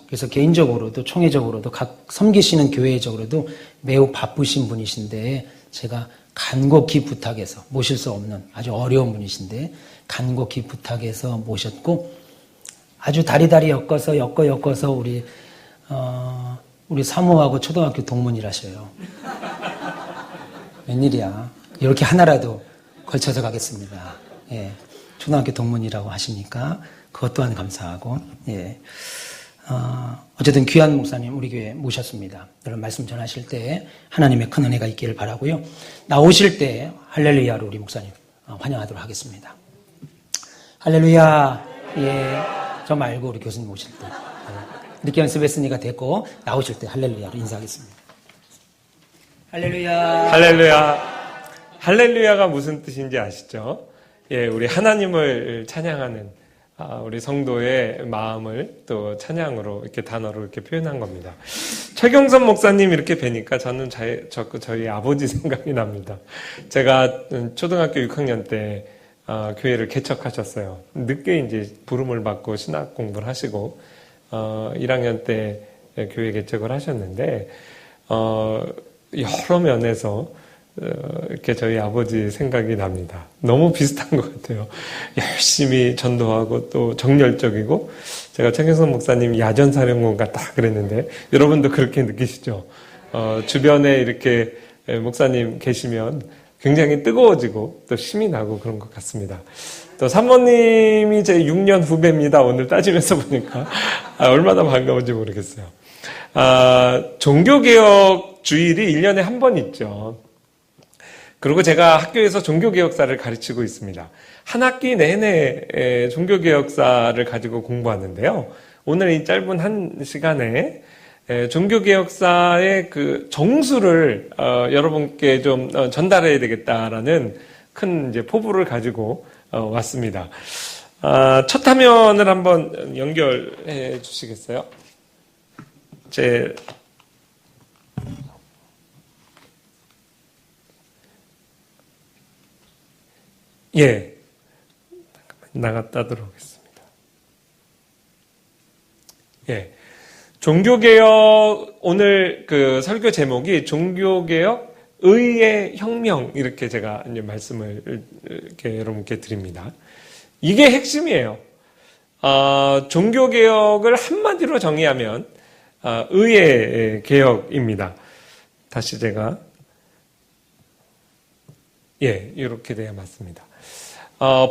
그래서 개인적으로도 총회적으로도 각 섬기시는 교회적으로도 매우 바쁘신 분이신데 제가 간곡히 부탁해서 모실 수 없는 아주 어려운 분이신데 간곡히 부탁해서 모셨고 아주 다리다리 엮어서 우리 사모하고 초등학교 동문이라셔요. 웬일이야. 이렇게 하나라도 걸쳐서 가겠습니다. 예. 초등학교 동문이라고 하시니까 그것 또한 감사하고, 예. 어쨌든 귀한 목사님 우리 교회 모셨습니다. 여러분 말씀 전하실 때 하나님의 큰 은혜가 있기를 바라고요. 나오실 때 할렐루야로 우리 목사님 환영하도록 하겠습니다. 할렐루야. 예. 저 말고 우리 교수님 오실 때. 늦게 연습했으니까 됐고 나오실 때 할렐루야로 인사하겠습니다. 할렐루야. 할렐루야. 할렐루야가 무슨 뜻인지 아시죠? 예, 우리 하나님을 찬양하는 우리 성도의 마음을 또 찬양으로 이렇게 단어로 이렇게 표현한 겁니다. 최경선 목사님 이렇게 뵈니까 저는 저희 아버지 생각이 납니다. 제가 초등학교 6학년 때 교회를 개척하셨어요. 늦게 이제 부름을 받고 신학 공부를 하시고 1학년 때 교회 개척을 하셨는데 여러 면에서 이렇게 저희 아버지 생각이 납니다. 너무 비슷한 것 같아요. 열심히 전도하고 또 정열적이고 제가 최경선 목사님 야전사령관 같다 그랬는데 여러분도 그렇게 느끼시죠? 주변에 이렇게 목사님 계시면 굉장히 뜨거워지고 또 힘이 나고 그런 것 같습니다. 또 사모님이 제 6년 후배입니다. 오늘 따지면서 보니까 얼마나 반가운지 모르겠어요. 종교개혁 주일이 1년에 한 번 있죠. 그리고 제가 학교에서 종교개혁사를 가르치고 있습니다. 한 학기 내내 종교개혁사를 가지고 공부하는데요. 오늘 이 짧은 한 시간에 종교개혁사의 그 정수를 여러분께 좀 전달해야 되겠다라는 큰 이제 포부를 가지고 왔습니다. 첫 화면을 한번 연결해 주시겠어요? 예. 나갔다 들어오겠습니다. 예. 종교개혁, 오늘 그 설교 제목이 종교개혁 의의 혁명, 이렇게 제가 이제 말씀을 이렇게 여러분께 드립니다. 이게 핵심이에요. 종교개혁을 한마디로 정의하면, 의의 개혁입니다. 다시 제가, 예, 이렇게 돼야 맞습니다.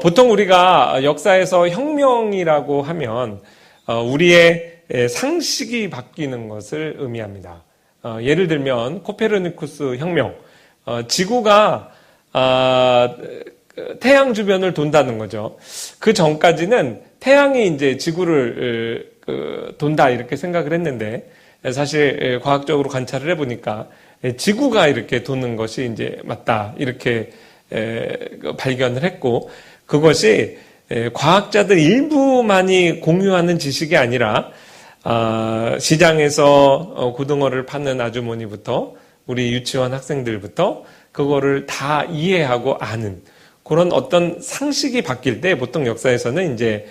보통 우리가 역사에서 혁명이라고 하면 우리의 상식이 바뀌는 것을 의미합니다. 예를 들면 코페르니쿠스 혁명, 지구가 태양 주변을 돈다는 거죠. 그 전까지는 태양이 이제 지구를 돈다 이렇게 생각을 했는데 사실 과학적으로 관찰을 해보니까 지구가 이렇게 도는 것이 이제 맞다 이렇게 발견을 했고, 그것이 과학자들 일부만이 공유하는 지식이 아니라 시장에서 고등어를 파는 아주머니부터 우리 유치원 학생들부터 그거를 다 이해하고 아는 그런 어떤 상식이 바뀔 때 보통 역사에서는 이제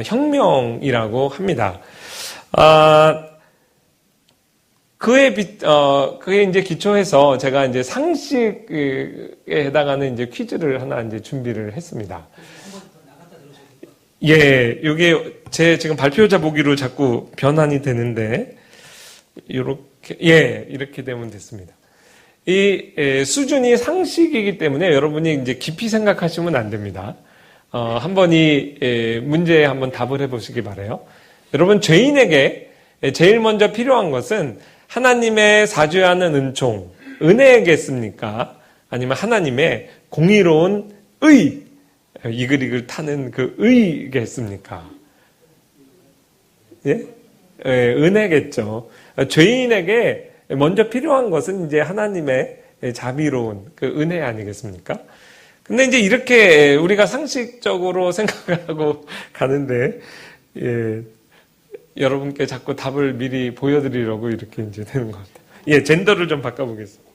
혁명이라고 합니다. 그에 이제 기초해서 제가 이제 상식에 해당하는 이제 퀴즈를 하나 이제 준비를 했습니다. 예, 이게 제 지금 발표자 보기로 자꾸 변환이 되는데, 이렇게 되면 됐습니다. 이 수준이 상식이기 때문에 여러분이 이제 깊이 생각하시면 안 됩니다. 한번 이 문제에 한번 답을 해보시기 바라요. 여러분, 죄인에게 제일 먼저 필요한 것은 하나님의 사죄하는 은총, 은혜겠습니까? 아니면 하나님의 공의로운 의, 이글이글 타는 그 의겠습니까? 예? 은혜겠죠. 죄인에게 먼저 필요한 것은 이제 하나님의 자비로운 그 은혜 아니겠습니까? 근데 이제 이렇게 우리가 상식적으로 생각을 하고 가는데, 여러분께 자꾸 답을 미리 보여드리려고 이렇게 이제 되는 것 같아요. 예, 젠더를 좀 바꿔보겠습니다.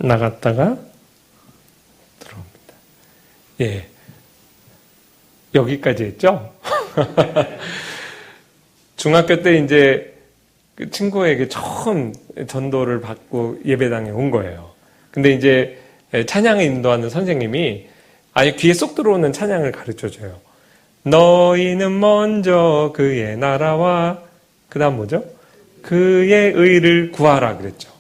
나갔다가 들어옵니다. 예. 여기까지 했죠? 중학교 때 이제 그 친구에게 처음 전도를 받고 예배당에 온 거예요. 근데 이제 찬양을 인도하는 선생님이 아예 귀에 쏙 들어오는 찬양을 가르쳐줘요. 너희는 먼저 그의 나라와 그 다음 뭐죠? 그의 의를 구하라 그랬죠.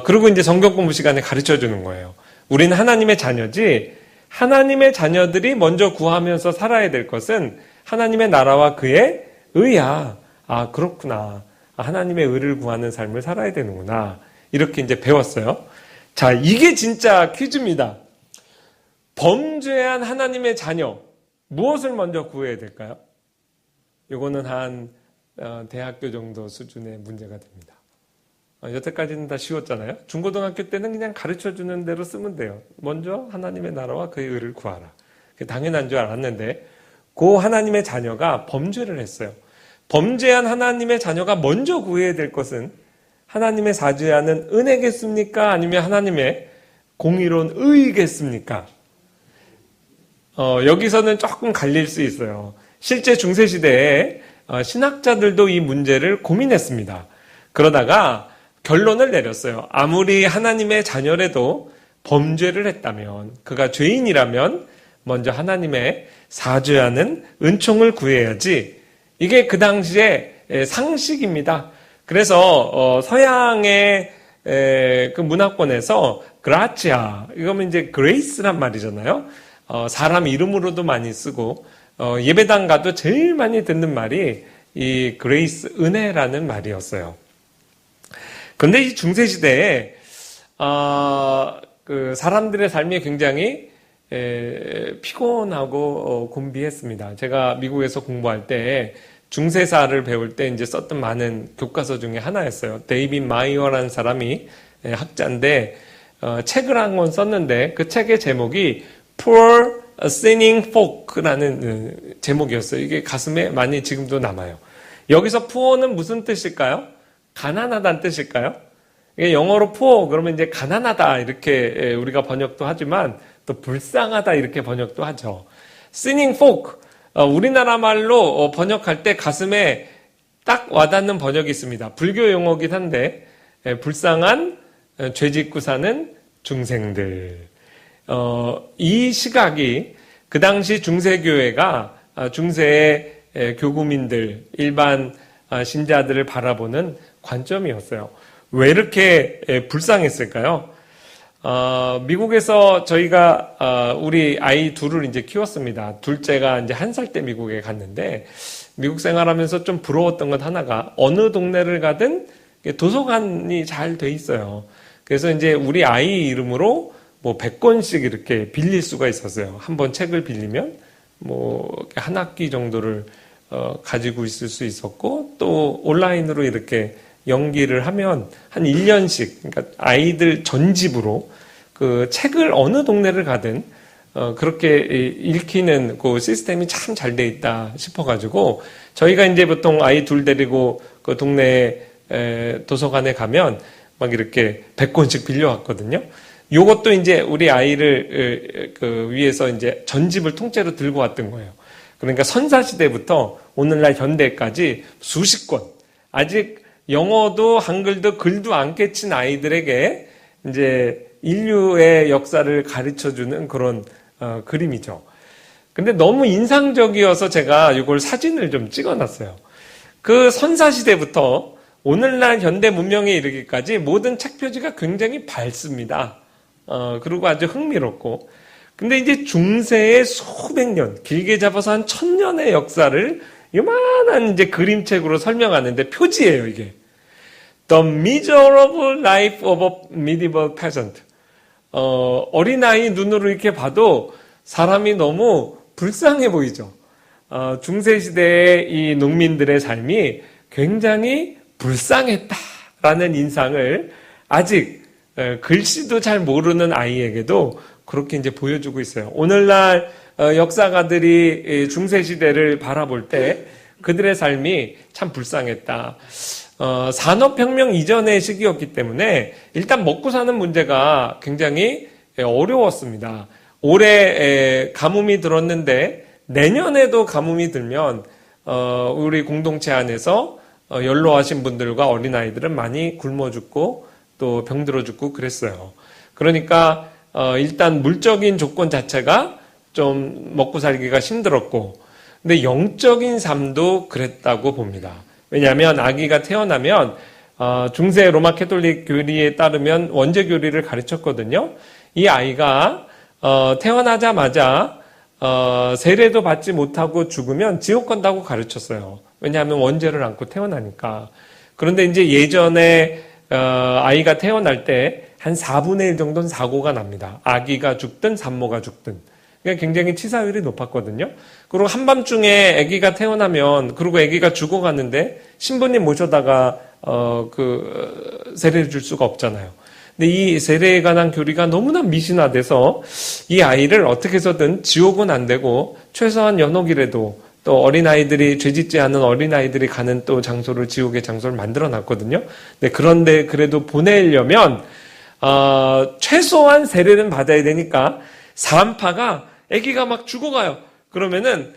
그리고 이제 성경 공부 시간에 가르쳐주는 거예요. 우리는 하나님의 자녀지 하나님의 자녀들이 먼저 구하면서 살아야 될 것은 하나님의 나라와 그의 의야. 아, 그렇구나. 하나님의 의를 구하는 삶을 살아야 되는구나. 이렇게 이제 배웠어요. 자, 이게 진짜 퀴즈입니다. 범죄한 하나님의 자녀, 무엇을 먼저 구해야 될까요? 이거는 한 대학교 정도 수준의 문제가 됩니다. 여태까지는 다 쉬웠잖아요. 중고등학교 때는 그냥 가르쳐주는 대로 쓰면 돼요. 먼저 하나님의 나라와 그의 의를 구하라. 그게 당연한 줄 알았는데 그 하나님의 자녀가 범죄를 했어요. 범죄한 하나님의 자녀가 먼저 구해야 될 것은 하나님의 사죄하는 은혜겠습니까? 아니면 하나님의 공의로운 의겠습니까? 여기서는 조금 갈릴 수 있어요. 실제 중세시대에 신학자들도 이 문제를 고민했습니다. 그러다가 결론을 내렸어요. 아무리 하나님의 자녀라도 범죄를 했다면, 그가 죄인이라면 먼저 하나님의 사죄하는 은총을 구해야지. 이게 그 당시의 상식입니다. 그래서 서양의 그 문화권에서 그라치아, 이거면 이제 그레이스란 말이잖아요. 사람 이름으로도 많이 쓰고 예배당 가도 제일 많이 듣는 말이 이 그레이스, 은혜라는 말이었어요. 그런데 이 중세시대에 그 사람들의 삶이 굉장히 피곤하고 곤비했습니다. 제가 미국에서 공부할 때 중세사를 배울 때 이제 썼던 많은 교과서 중에 하나였어요. 데이빗 마이어라는 사람이 학자인데 책을 한 권 썼는데 그 책의 제목이 Poor Sinning Folk라는 제목이었어요. 이게 가슴에 많이 지금도 남아요. 여기서 poor는 무슨 뜻일까요? 가난하다는 뜻일까요? 이게 영어로 poor 그러면 이제 가난하다 이렇게 우리가 번역도 하지만 또 불쌍하다 이렇게 번역도 하죠. Sinning folk 우리나라 말로 번역할 때 가슴에 딱 와닿는 번역이 있습니다. 불교 용어긴 한데 불쌍한 죄짓고 사는 중생들. 이 시각이 그 당시 중세교회가 중세의 교구민들, 일반 신자들을 바라보는 관점이었어요. 왜 이렇게 불쌍했을까요? 미국에서 저희가 우리 아이 둘을 이제 키웠습니다. 둘째가 이제 1살 때 미국에 갔는데 미국 생활하면서 좀 부러웠던 것 하나가 어느 동네를 가든 도서관이 잘 돼 있어요. 그래서 이제 우리 아이 이름으로 뭐 100권씩 이렇게 빌릴 수가 있었어요. 한 번 책을 빌리면 뭐 한 학기 정도를 가지고 있을 수 있었고 또 온라인으로 이렇게 연기를 하면 한 1년씩 그러니까 아이들 전집으로 그 책을 어느 동네를 가든 그렇게 읽히는 그 시스템이 참 잘 돼 있다 싶어가지고 저희가 이제 보통 아이 둘 데리고 그 동네 도서관에 가면 막 이렇게 100권씩 빌려왔거든요. 요것도 이제 우리 아이를 그 위해서 이제 전집을 통째로 들고 왔던 거예요. 그러니까 선사시대부터 오늘날 현대까지 수십 권. 아직 영어도 한글도 글도 안 깨친 아이들에게 이제 인류의 역사를 가르쳐주는 그런 그림이죠. 근데 너무 인상적이어서 제가 이걸 사진을 좀 찍어놨어요. 그 선사시대부터 오늘날 현대 문명에 이르기까지 모든 책 표지가 굉장히 밝습니다. 그리고 아주 흥미롭고. 근데 이제 중세의 수백 년, 길게 잡아서 한 1000년의 역사를 요만한 이제 그림책으로 설명하는데 표지예요, 이게. The Miserable Life of a Medieval Peasant. 어린아이 눈으로 이렇게 봐도 사람이 너무 불쌍해 보이죠. 중세시대의 이 농민들의 삶이 굉장히 불쌍했다라는 인상을 아직 글씨도 잘 모르는 아이에게도 그렇게 이제 보여주고 있어요. 오늘날 역사가들이 중세시대를 바라볼 때 그들의 삶이 참 불쌍했다. 산업혁명 이전의 시기였기 때문에 일단 먹고 사는 문제가 굉장히 어려웠습니다. 올해 가뭄이 들었는데 내년에도 가뭄이 들면 우리 공동체 안에서 연로하신 분들과 어린아이들은 많이 굶어 죽고 또 병들어 죽고 그랬어요. 그러니까 일단 물적인 조건 자체가 좀 먹고 살기가 힘들었고, 근데 영적인 삶도 그랬다고 봅니다. 왜냐하면 아기가 태어나면 중세 로마 캐톨릭 교리에 따르면 원죄 교리를 가르쳤거든요. 이 아이가 태어나자마자 세례도 받지 못하고 죽으면 지옥 간다고 가르쳤어요. 왜냐하면 원죄를 안고 태어나니까. 그런데 이제 예전에 아이가 태어날 때 한 4분의 1 정도는 사고가 납니다. 아기가 죽든 산모가 죽든. 그러니까 굉장히 치사율이 높았거든요. 그리고 한밤중에 아기가 태어나면, 그리고 아기가 죽어가는데 신부님 모셔다가 세례를 줄 수가 없잖아요. 근데 이 세례에 관한 교리가 너무나 미신화돼서 이 아이를 어떻게 해서든 지옥은 안 되고 최소한 연옥이라도, 또 어린아이들이, 죄짓지 않은 어린아이들이 가는 또 장소를, 지옥의 장소를 만들어 놨거든요. 그런데 그래도 보내려면 최소한 세례는 받아야 되니까 산파가 아기가 막 죽어가요. 그러면은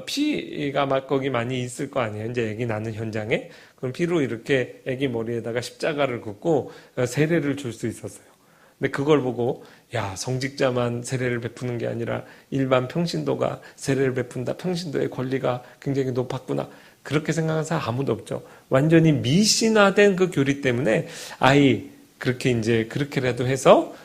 피가 막 거기 많이 있을 거 아니에요. 이제 아기 나는 현장에. 그럼 피로 이렇게 아기 머리에다가 십자가를 긋고 세례를 줄 수 있었어요. 근데 그걸 보고, 야, 성직자만 세례를 베푸는 게 아니라 일반 평신도가 세례를 베푼다. 평신도의 권리가 굉장히 높았구나. 그렇게 생각하는 사람 아무도 없죠. 완전히 미신화된 그 교리 때문에 아이, 그렇게라도 해서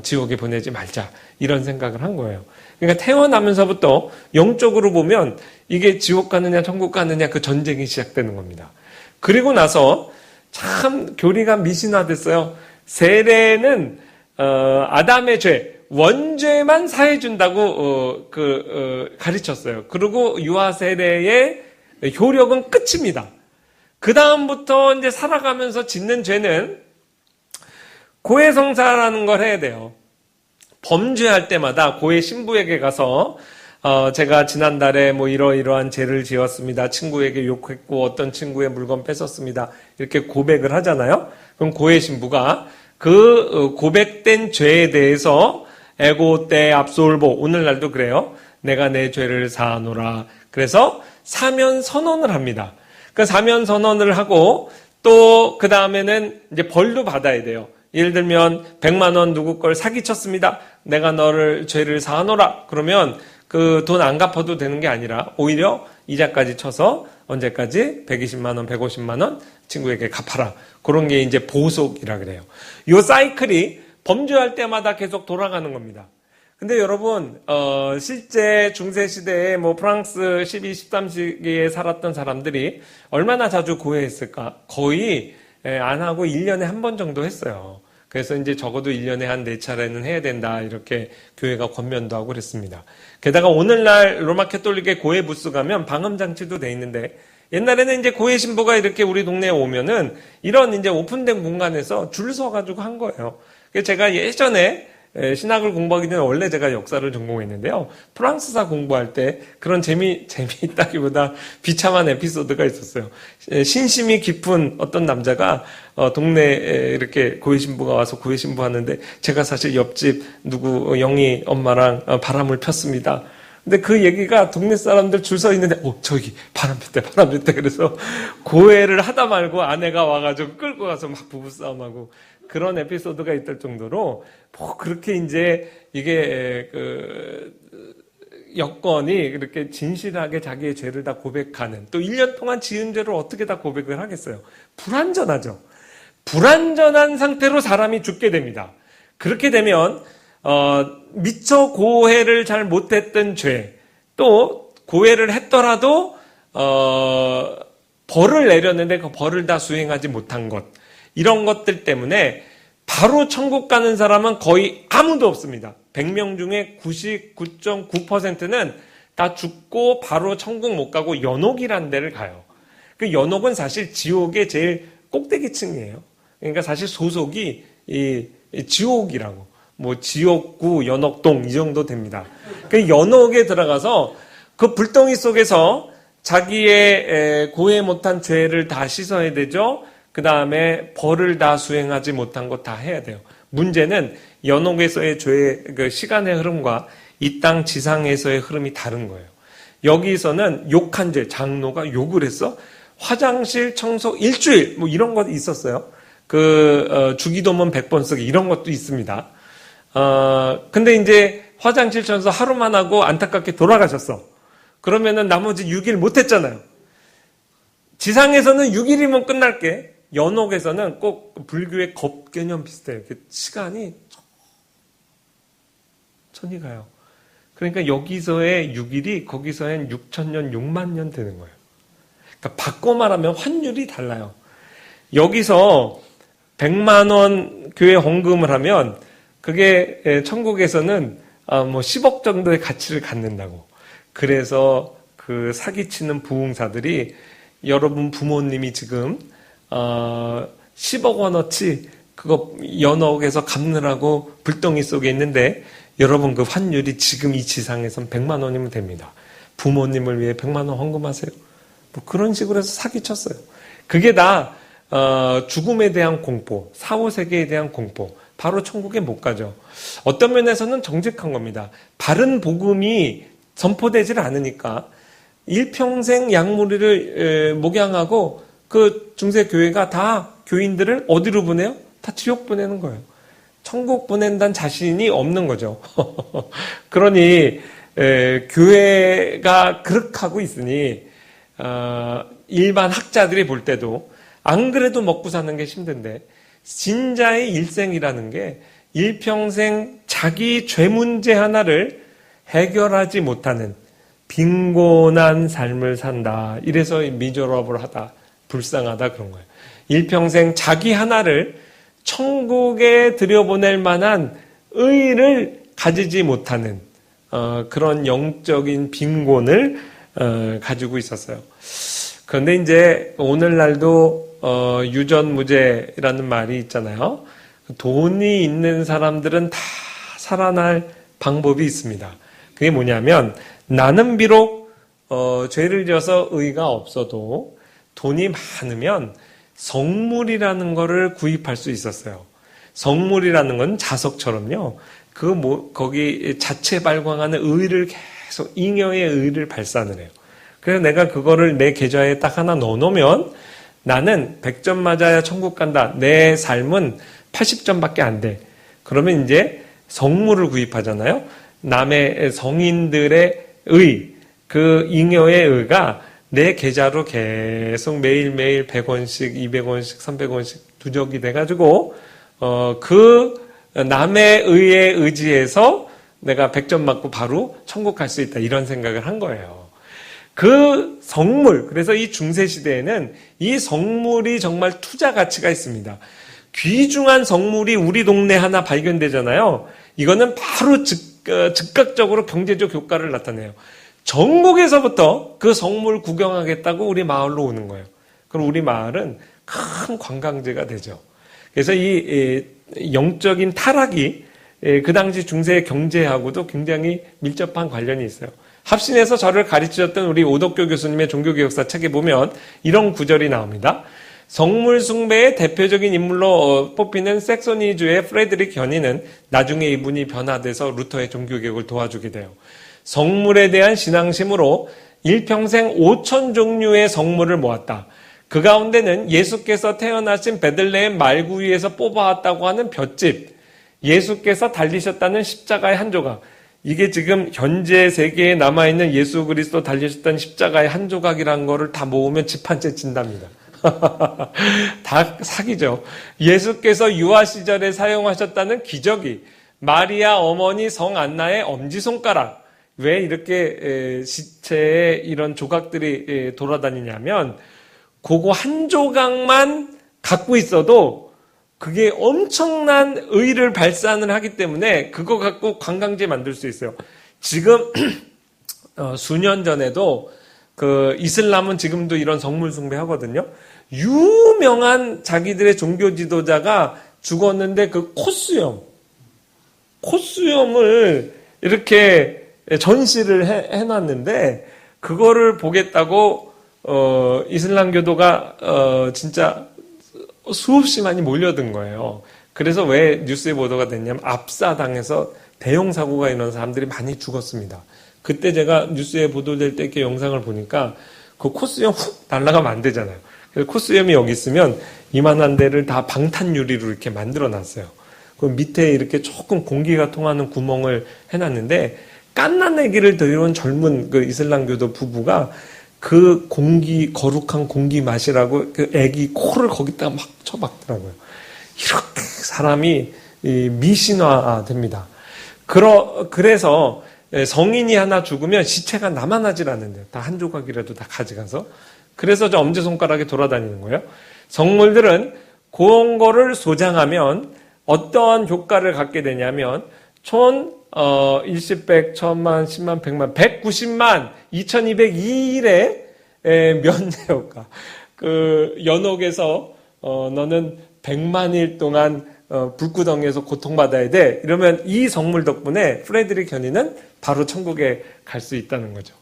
지옥에 보내지 말자, 이런 생각을 한 거예요. 그러니까 태어나면서부터 영적으로 보면 이게 지옥 가느냐 천국 가느냐 그 전쟁이 시작되는 겁니다. 그리고 나서 참 교리가 미신화됐어요. 세례는 아담의 죄, 원죄만 사해준다고 가르쳤어요. 그리고 유아 세례의 효력은 끝입니다. 그 다음부터 이제 살아가면서 짓는 죄는 고해성사라는 걸 해야 돼요. 범죄할 때마다 고해 신부에게 가서 제가 지난달에 뭐 이러이러한 죄를 지었습니다. 친구에게 욕했고 어떤 친구의 물건 뺏었습니다. 이렇게 고백을 하잖아요. 그럼 고해 신부가 그 고백된 죄에 대해서 에고 때 압솔보, 오늘날도 그래요. 내가 내 죄를 사하노라. 그래서 사면 선언을 합니다. 그 사면 선언을 하고 또 그 다음에는 이제 벌도 받아야 돼요. 예를 들면 100만 원 누구 걸 사기쳤습니다. 내가 너를 죄를 사하노라. 그러면 그 돈 안 갚아도 되는 게 아니라 오히려 이자까지 쳐서 언제까지 120만 원, 150만 원 친구에게 갚아라. 그런 게 이제 보속이라 그래요. 이 사이클이 범죄할 때마다 계속 돌아가는 겁니다. 근데 여러분, 실제 중세시대에 뭐 프랑스 12, 13세기에 살았던 사람들이 얼마나 자주 고해했을까? 거의 안 하고 1년에 한 번 정도 했어요. 그래서 이제 적어도 1년에 한 4차례는 해야 된다, 이렇게 교회가 권면도 하고 그랬습니다. 게다가 오늘날 로마 캐톨릭의 고해 부스 가면 방음장치도 돼 있는데, 옛날에는 이제 고해 신부가 이렇게 우리 동네에 오면은 이런 이제 오픈된 공간에서 줄 서가지고 한 거예요. 그래서 제가 예전에 신학을 공부하기 전에 원래 제가 역사를 전공했는데요. 프랑스사 공부할 때 그런 재미있다기보다 비참한 에피소드가 있었어요. 신심이 깊은 어떤 남자가 동네에 이렇게 고해신부가 와서 고해신부 하는데 제가 사실 옆집 누구 영희 엄마랑 바람을 폈습니다. 근데 그 얘기가 동네 사람들 줄 서 있는데 저기 바람 폈대. 그래서 고해를 하다 말고 아내가 와가지고 끌고 가서 막 부부싸움하고 그런 에피소드가 있을 정도로 뭐 그렇게 이제 이게 여건이 그렇게 진실하게 자기의 죄를 다 고백하는, 또 1년 동안 지은 죄를 어떻게 다 고백을 하겠어요. 불완전하죠. 불완전한 상태로 사람이 죽게 됩니다. 그렇게 되면 미처 고해를 잘 못했던 죄, 또 고해를 했더라도 벌을 내렸는데 그 벌을 다 수행하지 못한 것, 이런 것들 때문에 바로 천국 가는 사람은 거의 아무도 없습니다. 100명 중에 99.9%는 다 죽고 바로 천국 못 가고 연옥이라는 데를 가요. 그 연옥은 사실 지옥의 제일 꼭대기층이에요. 그러니까 사실 소속이 이 지옥이라고, 뭐 지옥구, 연옥동 이 정도 됩니다. 그 연옥에 들어가서 그 불덩이 속에서 자기의 고해 못한 죄를 다 씻어야 되죠. 그 다음에 벌을 다 수행하지 못한 것 다 해야 돼요. 문제는 연옥에서의 죄의 그 시간의 흐름과 이 땅 지상에서의 흐름이 다른 거예요. 여기서는 욕한 죄, 장로가 욕을 했어. 화장실 청소 일주일 뭐 이런 것 있었어요. 주기도문 100번 쓰기 이런 것도 있습니다. 근데 이제 화장실 청소 하루만 하고 안타깝게 돌아가셨어. 그러면은 나머지 6일 못 했잖아요. 지상에서는 6일이면 끝날게. 연옥에서는 꼭 불교의 겁 개념 비슷해요. 시간이 천천히 가요. 그러니까 여기서의 6일이 거기서엔 6,000년, 6만 년 되는 거예요. 그러니까 바꿔 말하면 환율이 달라요. 여기서 100만 원 교회 헌금을 하면 그게 천국에서는 뭐 10억 정도의 가치를 갖는다고. 그래서 그 사기치는 부흥사들이 여러분 부모님이 지금 10억 원어치 그거 연옥에서 갚느라고 불덩이 속에 있는데 여러분 그 환율이 지금 이 지상에선 100만 원이면 됩니다. 부모님을 위해 100만 원 헌금하세요. 뭐 그런 식으로 해서 사기쳤어요. 그게 다 죽음에 대한 공포, 사후세계에 대한 공포. 바로 천국에 못 가죠. 어떤 면에서는 정직한 겁니다. 바른 복음이 선포되질 않으니까 일평생 약물이를 목양하고 그 중세교회가 다 교인들을 어디로 보내요? 다 지옥 보내는 거예요. 천국 보낸다는 자신이 없는 거죠. 그러니 교회가 그렇게 하고 있으니 일반 학자들이 볼 때도 안 그래도 먹고 사는 게 힘든데 진자의 일생이라는 게 일평생 자기 죄 문제 하나를 해결하지 못하는 빈곤한 삶을 산다. 이래서 미저러블하다, 불쌍하다 그런 거예요. 일평생 자기 하나를 천국에 들여보낼 만한 의의를 가지지 못하는 그런 영적인 빈곤을 가지고 있었어요. 그런데 이제 오늘날도 유전무죄라는 말이 있잖아요. 돈이 있는 사람들은 다 살아날 방법이 있습니다. 그게 뭐냐면 나는 비록 죄를 지어서 의가 없어도 돈이 많으면 성물이라는 거를 구입할 수 있었어요. 성물이라는 건 자석처럼요. 거기 자체 발광하는 의를 계속 잉여의 의를 발산을 해요. 그래서 내가 그거를 내 계좌에 딱 하나 넣어놓으면 나는 100점 맞아야 천국 간다. 내 삶은 80점밖에 안 돼. 그러면 이제 성물을 구입하잖아요. 남의 성인들의 의, 그 잉여의 의가 내 계좌로 계속 매일매일 100원씩, 200원씩, 300원씩 누적이 돼가지고 그 남의 의에 의지해서 내가 100점 맞고 바로 천국 갈 수 있다. 이런 생각을 한 거예요. 그 성물, 그래서 이 중세시대에는 이 성물이 정말 투자 가치가 있습니다. 귀중한 성물이 우리 동네 하나 발견되잖아요. 이거는 바로 즉각적으로 경제적 효과를 나타내요. 전국에서부터 그 성물 구경하겠다고 우리 마을로 오는 거예요. 그럼 우리 마을은 큰 관광지가 되죠. 그래서 이 영적인 타락이 그 당시 중세의 경제하고도 굉장히 밀접한 관련이 있어요. 합신에서 저를 가르치셨던 우리 오덕교 교수님의 종교개혁사 책에 보면 이런 구절이 나옵니다. 성물 숭배의 대표적인 인물로 뽑히는 색소니주의 프레드릭 견이는 나중에 이분이 변화돼서 루터의 종교개혁을 도와주게 돼요. 성물에 대한 신앙심으로 일평생 5,000종류의 성물을 모았다. 그 가운데는 예수께서 태어나신 베들레헴 말구 위에서 뽑아왔다고 하는 볏짚, 예수께서 달리셨다는 십자가의 한 조각, 이게 지금 현재 세계에 남아있는 예수 그리스도 달리셨던 십자가의 한 조각이라는 거를 다 모으면 집 한 채 진답니다. 다 사기죠. 예수께서 유아 시절에 사용하셨다는 기저귀, 마리아 어머니 성 안나의 엄지손가락. 왜 이렇게 시체에 이런 조각들이 돌아다니냐면 그거 한 조각만 갖고 있어도 그게 엄청난 의의를 발산을 하기 때문에 그거 갖고 관광지 만들 수 있어요. 지금 수년 전에도 그 이슬람은 지금도 이런 성물 숭배하거든요. 유명한 자기들의 종교 지도자가 죽었는데 그 콧수염을 이렇게 전시를 해놨는데 그거를 보겠다고 이슬람교도가 진짜 수없이 많이 몰려든 거예요. 그래서 왜 뉴스에 보도가 됐냐면 압사당해서 대형 사고가 일어난 사람들이 많이 죽었습니다. 그때 제가 뉴스에 보도될 때 이렇게 영상을 보니까 그 코스염 훅 날아가면 안 되잖아요. 그래서 코스염이 여기 있으면 이만한 데를 다 방탄 유리로 이렇게 만들어 놨어요. 그 밑에 이렇게 조금 공기가 통하는 구멍을 해놨는데 갓난아기를 데려온 젊은 그 이슬람교도 부부가 그 거룩한 공기 마시라고 그 아기 코를 거기다가 막 쳐박더라고요. 이렇게 사람이 미신화 됩니다. 그래서 성인이 하나 죽으면 시체가 남아나질 않는데요. 다 한 조각이라도 다 가져가서. 그래서 저 엄지손가락에 돌아다니는 거예요. 성물들은 그런 거를 소장하면 어떠한 효과를 갖게 되냐면 일십, 천만, 십만, 백만, 190만, 2202일의 면제 효과. 그 연옥에서 너는 100만일 동안 불구덩이에서 고통받아야 돼. 이러면 이 성물 덕분에 프레드릭 현이는 바로 천국에 갈 수 있다는 거죠.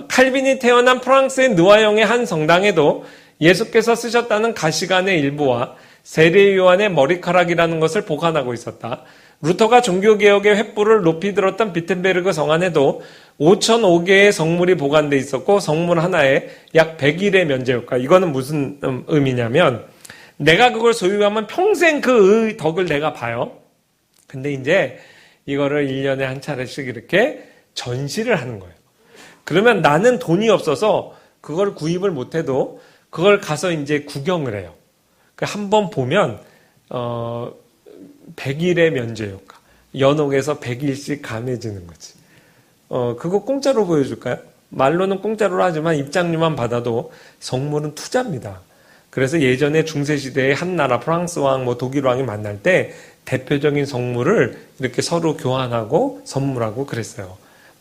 칼빈이 태어난 프랑스의 느와영의 한 성당에도 예수께서 쓰셨다는 가시관의 일부와 세례 요한의 머리카락이라는 것을 보관하고 있었다. 루터가 종교개혁의 횃불을 높이 들었던 비텐베르그 성안에도 5,005개의 성물이 보관돼 있었고 성물 하나에 약 100일의 면제효과. 이거는 무슨 의미냐면 내가 그걸 소유하면 평생 그 덕을 내가 봐요. 근데 이제 이거를 1년에 한 차례씩 이렇게 전시를 하는 거예요. 그러면 나는 돈이 없어서 그걸 구입을 못해도 그걸 가서 이제 구경을 해요. 한 번 보면 100일의 면제 효과. 연옥에서 100일씩 감해지는 거지. 그거 공짜로 보여줄까요? 말로는 공짜로 하지만 입장료만 받아도 성물은 투자입니다. 그래서 예전에 중세시대에 한 나라 프랑스 왕, 독일 왕이 만날 때 대표적인 성물을 이렇게 서로 교환하고 선물하고 그랬어요.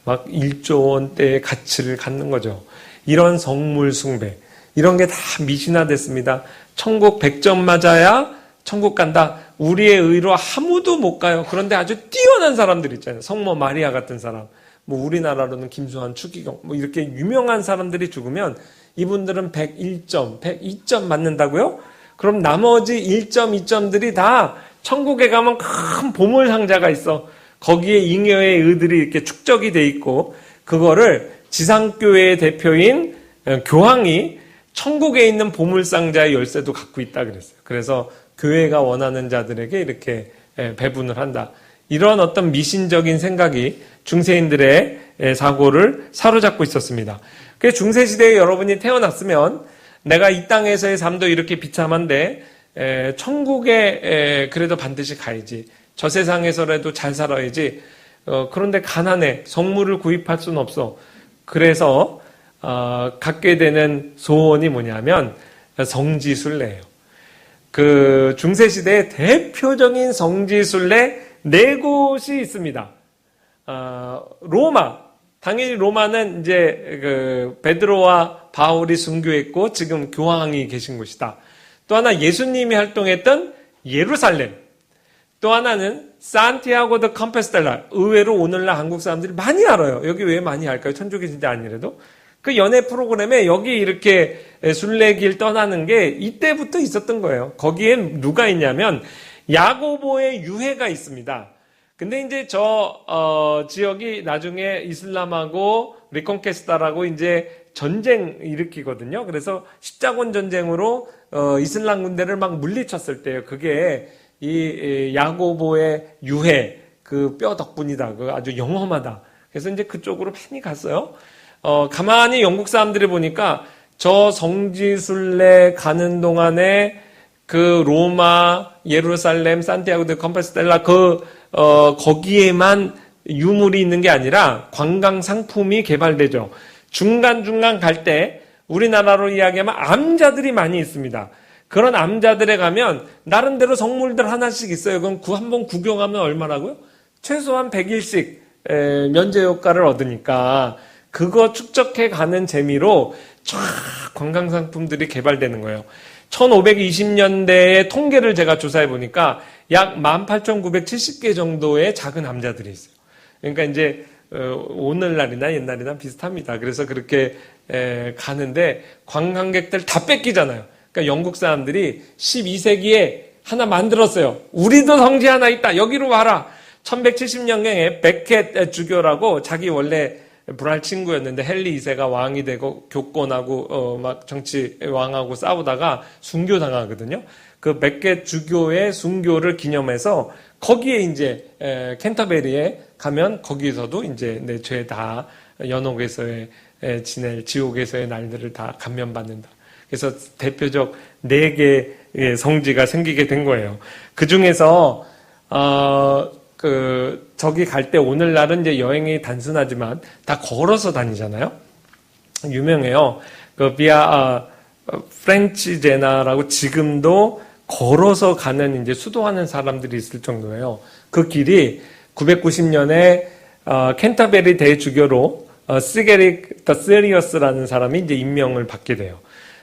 막 1조 원대의 가치를 갖는 거죠. 이런 성물 숭배. 이런 게 다 미신화됐습니다. 천국 100점 맞아야 천국 간다. 우리의 의로 아무도 못 가요. 그런데 아주 뛰어난 사람들 있잖아요. 성모 마리아 같은 사람. 우리나라로는 김수환, 추기경, 이렇게 유명한 사람들이 죽으면 이분들은 101점, 102점 맞는다고요? 그럼 나머지 1점, 2점들이 다 천국에 가면 큰 보물 상자가 있어. 거기에 잉여의 의들이 이렇게 축적이 돼 있고, 그거를 지상교회의 대표인 교황이 천국에 있는 보물상자의 열쇠도 갖고 있다 그랬어요. 그래서 교회가 원하는 자들에게 이렇게 배분을 한다. 이런 어떤 미신적인 생각이 중세인들의 사고를 사로잡고 있었습니다. 그래서 중세시대에 여러분이 태어났으면 내가 이 땅에서의 삶도 이렇게 비참한데 천국에 그래도 반드시 가야지. 저 세상에서라도 잘 살아야지. 그런데 가난해. 성물을 구입할 수는 없어. 그래서 갖게 되는 소원이 뭐냐면 성지순례예요. 그 중세시대의 대표적인 성지순례 4곳이 있습니다. 로마. 당연히 로마는 이제 그 베드로와 바울이 순교했고 지금 교황이 계신 곳이다. 또 하나 예수님이 활동했던 예루살렘. 또 하나는 산티아고 드 컴페스텔라. 의외로 오늘날 한국 사람들이 많이 알아요. 여기 왜 많이 알까요? 천주교 시대 아니래도. 그 연애 프로그램에 여기 이렇게 순례길 떠나는 게 이때부터 있었던 거예요. 거기엔 누가 있냐면 야고보의 유해가 있습니다. 근데 이제 저 지역이 나중에 이슬람하고 리콘케스타라고 이제 전쟁 일으키거든요. 그래서 십자군 전쟁으로 이슬람 군대를 막 물리쳤을 때요. 그게 이 야고보의 유해 그 뼈 덕분이다. 그 아주 영험하다. 그래서 이제 그쪽으로 많이 갔어요. 가만히 영국 사람들이 보니까 저 성지순례 가는 동안에 그 로마, 예루살렘, 산티아고 드 컴페스텔라 거기에만 유물이 있는 게 아니라 관광 상품이 개발되죠. 중간중간 갈 때 우리나라로 이야기하면 암자들이 많이 있습니다. 그런 암자들에 가면 나름대로 성물들 하나씩 있어요. 그럼 한번 구경하면 얼마라고요? 최소한 100일씩 면제 효과를 얻으니까 그거 축적해 가는 재미로 쫙 관광 상품들이 개발되는 거예요. 1520년대의 통계를 제가 조사해 보니까 약 18,970개 정도의 작은 암자들이 있어요. 그러니까 이제 오늘날이나 옛날이나 비슷합니다. 그래서 그렇게 가는데 관광객들 다 뺏기잖아요. 그러니까 영국 사람들이 12세기에 하나 만들었어요. 우리도 성지 하나 있다. 여기로 와라. 1170년경에 베켓 주교라고 자기 원래 불알 친구였는데 헨리 2세가 왕이 되고 교권하고 막 정치 왕하고 싸우다가 순교당하거든요. 그 베켓 주교의 순교를 기념해서 거기에 이제 캔터베리에 가면 거기서도 이제 내 죄 다 연옥에서의 지낼 지옥에서의 날들을 다 감면받는다. 그래서 대표적 4개의 성지가 생기게 된 거예요. 그 중에서 저기 갈 때 오늘날은 이제 여행이 단순하지만 다 걸어서 다니잖아요. 유명해요. 그 비아 프렌치제나라고 지금도 걸어서 가는 이제 수도하는 사람들이 있을 정도예요. 그 길이 990년에 캔터베리 대주교로 시게릭 더 세리어스라는 사람이 이제 임명을 받게 돼요.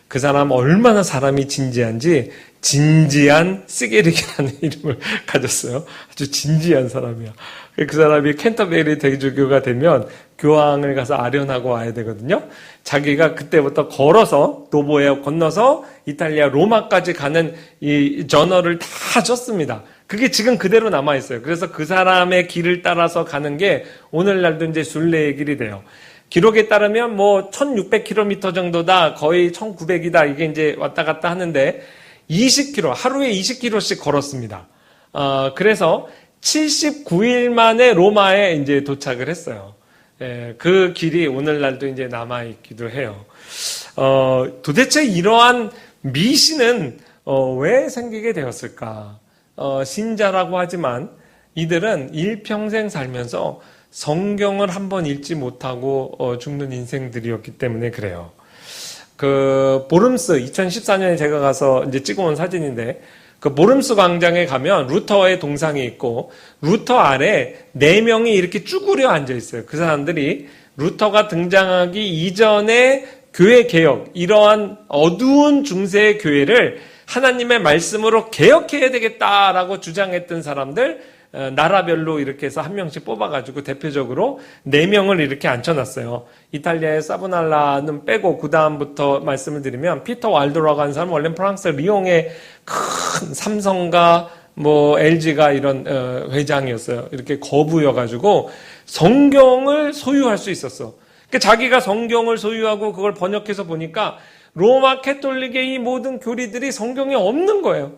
그 사람 얼마나 사람이 진지한지 진지한 시게릭이라는 이름을 가졌어요. 아주 진지한 사람이야. 그 사람이 캔터베리 대주교가 되면 교황을 가서 아련하고 와야 되거든요. 자기가 그때부터 걸어서 도보에 건너서 이탈리아 로마까지 가는 이 저널을 다 썼습니다. 그게 지금 그대로 남아있어요. 그래서 그 사람의 길을 따라서 가는 게 오늘날도 이제 순례의 길이 돼요. 기록에 따르면 뭐 1600km 정도다, 거의 1900이다, 이게 이제 왔다 갔다 하는데 20km, 하루에 20km씩 걸었습니다. 그래서 79일 만에 로마에 이제 도착을 했어요. 그 길이 오늘날도 이제 남아있기도 해요. 도대체 이러한 미신은 왜 생기게 되었을까? 신자라고 하지만 이들은 일평생 살면서 성경을 한번 읽지 못하고 죽는 인생들이었기 때문에 그래요. 그 보름스 2014년에 제가 가서 이제 찍어온 사진인데 그 보름스 광장에 가면 루터의 동상이 있고 루터 아래 4명이 이렇게 쭈그려 앉아 있어요. 그 사람들이 루터가 등장하기 이전에 교회 개혁, 이러한 어두운 중세의 교회를 하나님의 말씀으로 개혁해야 되겠다라고 주장했던 사람들, 나라별로 이렇게 해서 한 명씩 뽑아가지고 대표적으로 4명을 이렇게 앉혀놨어요. 이탈리아의 사브날라는 빼고 그 다음부터 말씀을 드리면 피터 왈도라고 하는 사람은 원래 프랑스 리옹의 큰 삼성과 뭐 LG가 이런 회장이었어요. 이렇게 거부여가지고 성경을 소유할 수 있었어. 그러니까 자기가 성경을 소유하고 그걸 번역해서 보니까 로마 캐톨릭의 이 모든 교리들이 성경에 없는 거예요.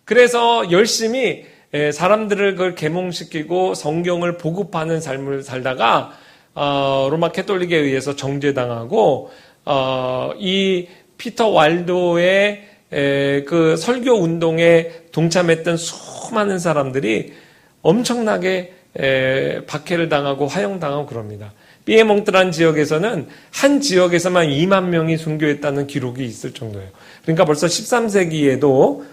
그래서 열심히 사람들을 그걸 계몽시키고 성경을 보급하는 삶을 살다가 로마 캐톨릭에 의해서 정죄당하고 이 피터 왈도의 그 설교 운동에 동참했던 수많은 사람들이 엄청나게 박해를 당하고 화형당하고 그럽니다. 피에몽트라는 지역에서는 한 지역에서만 2만 명이 순교했다는 기록이 있을 정도예요. 그러니까 벌써 13세기에도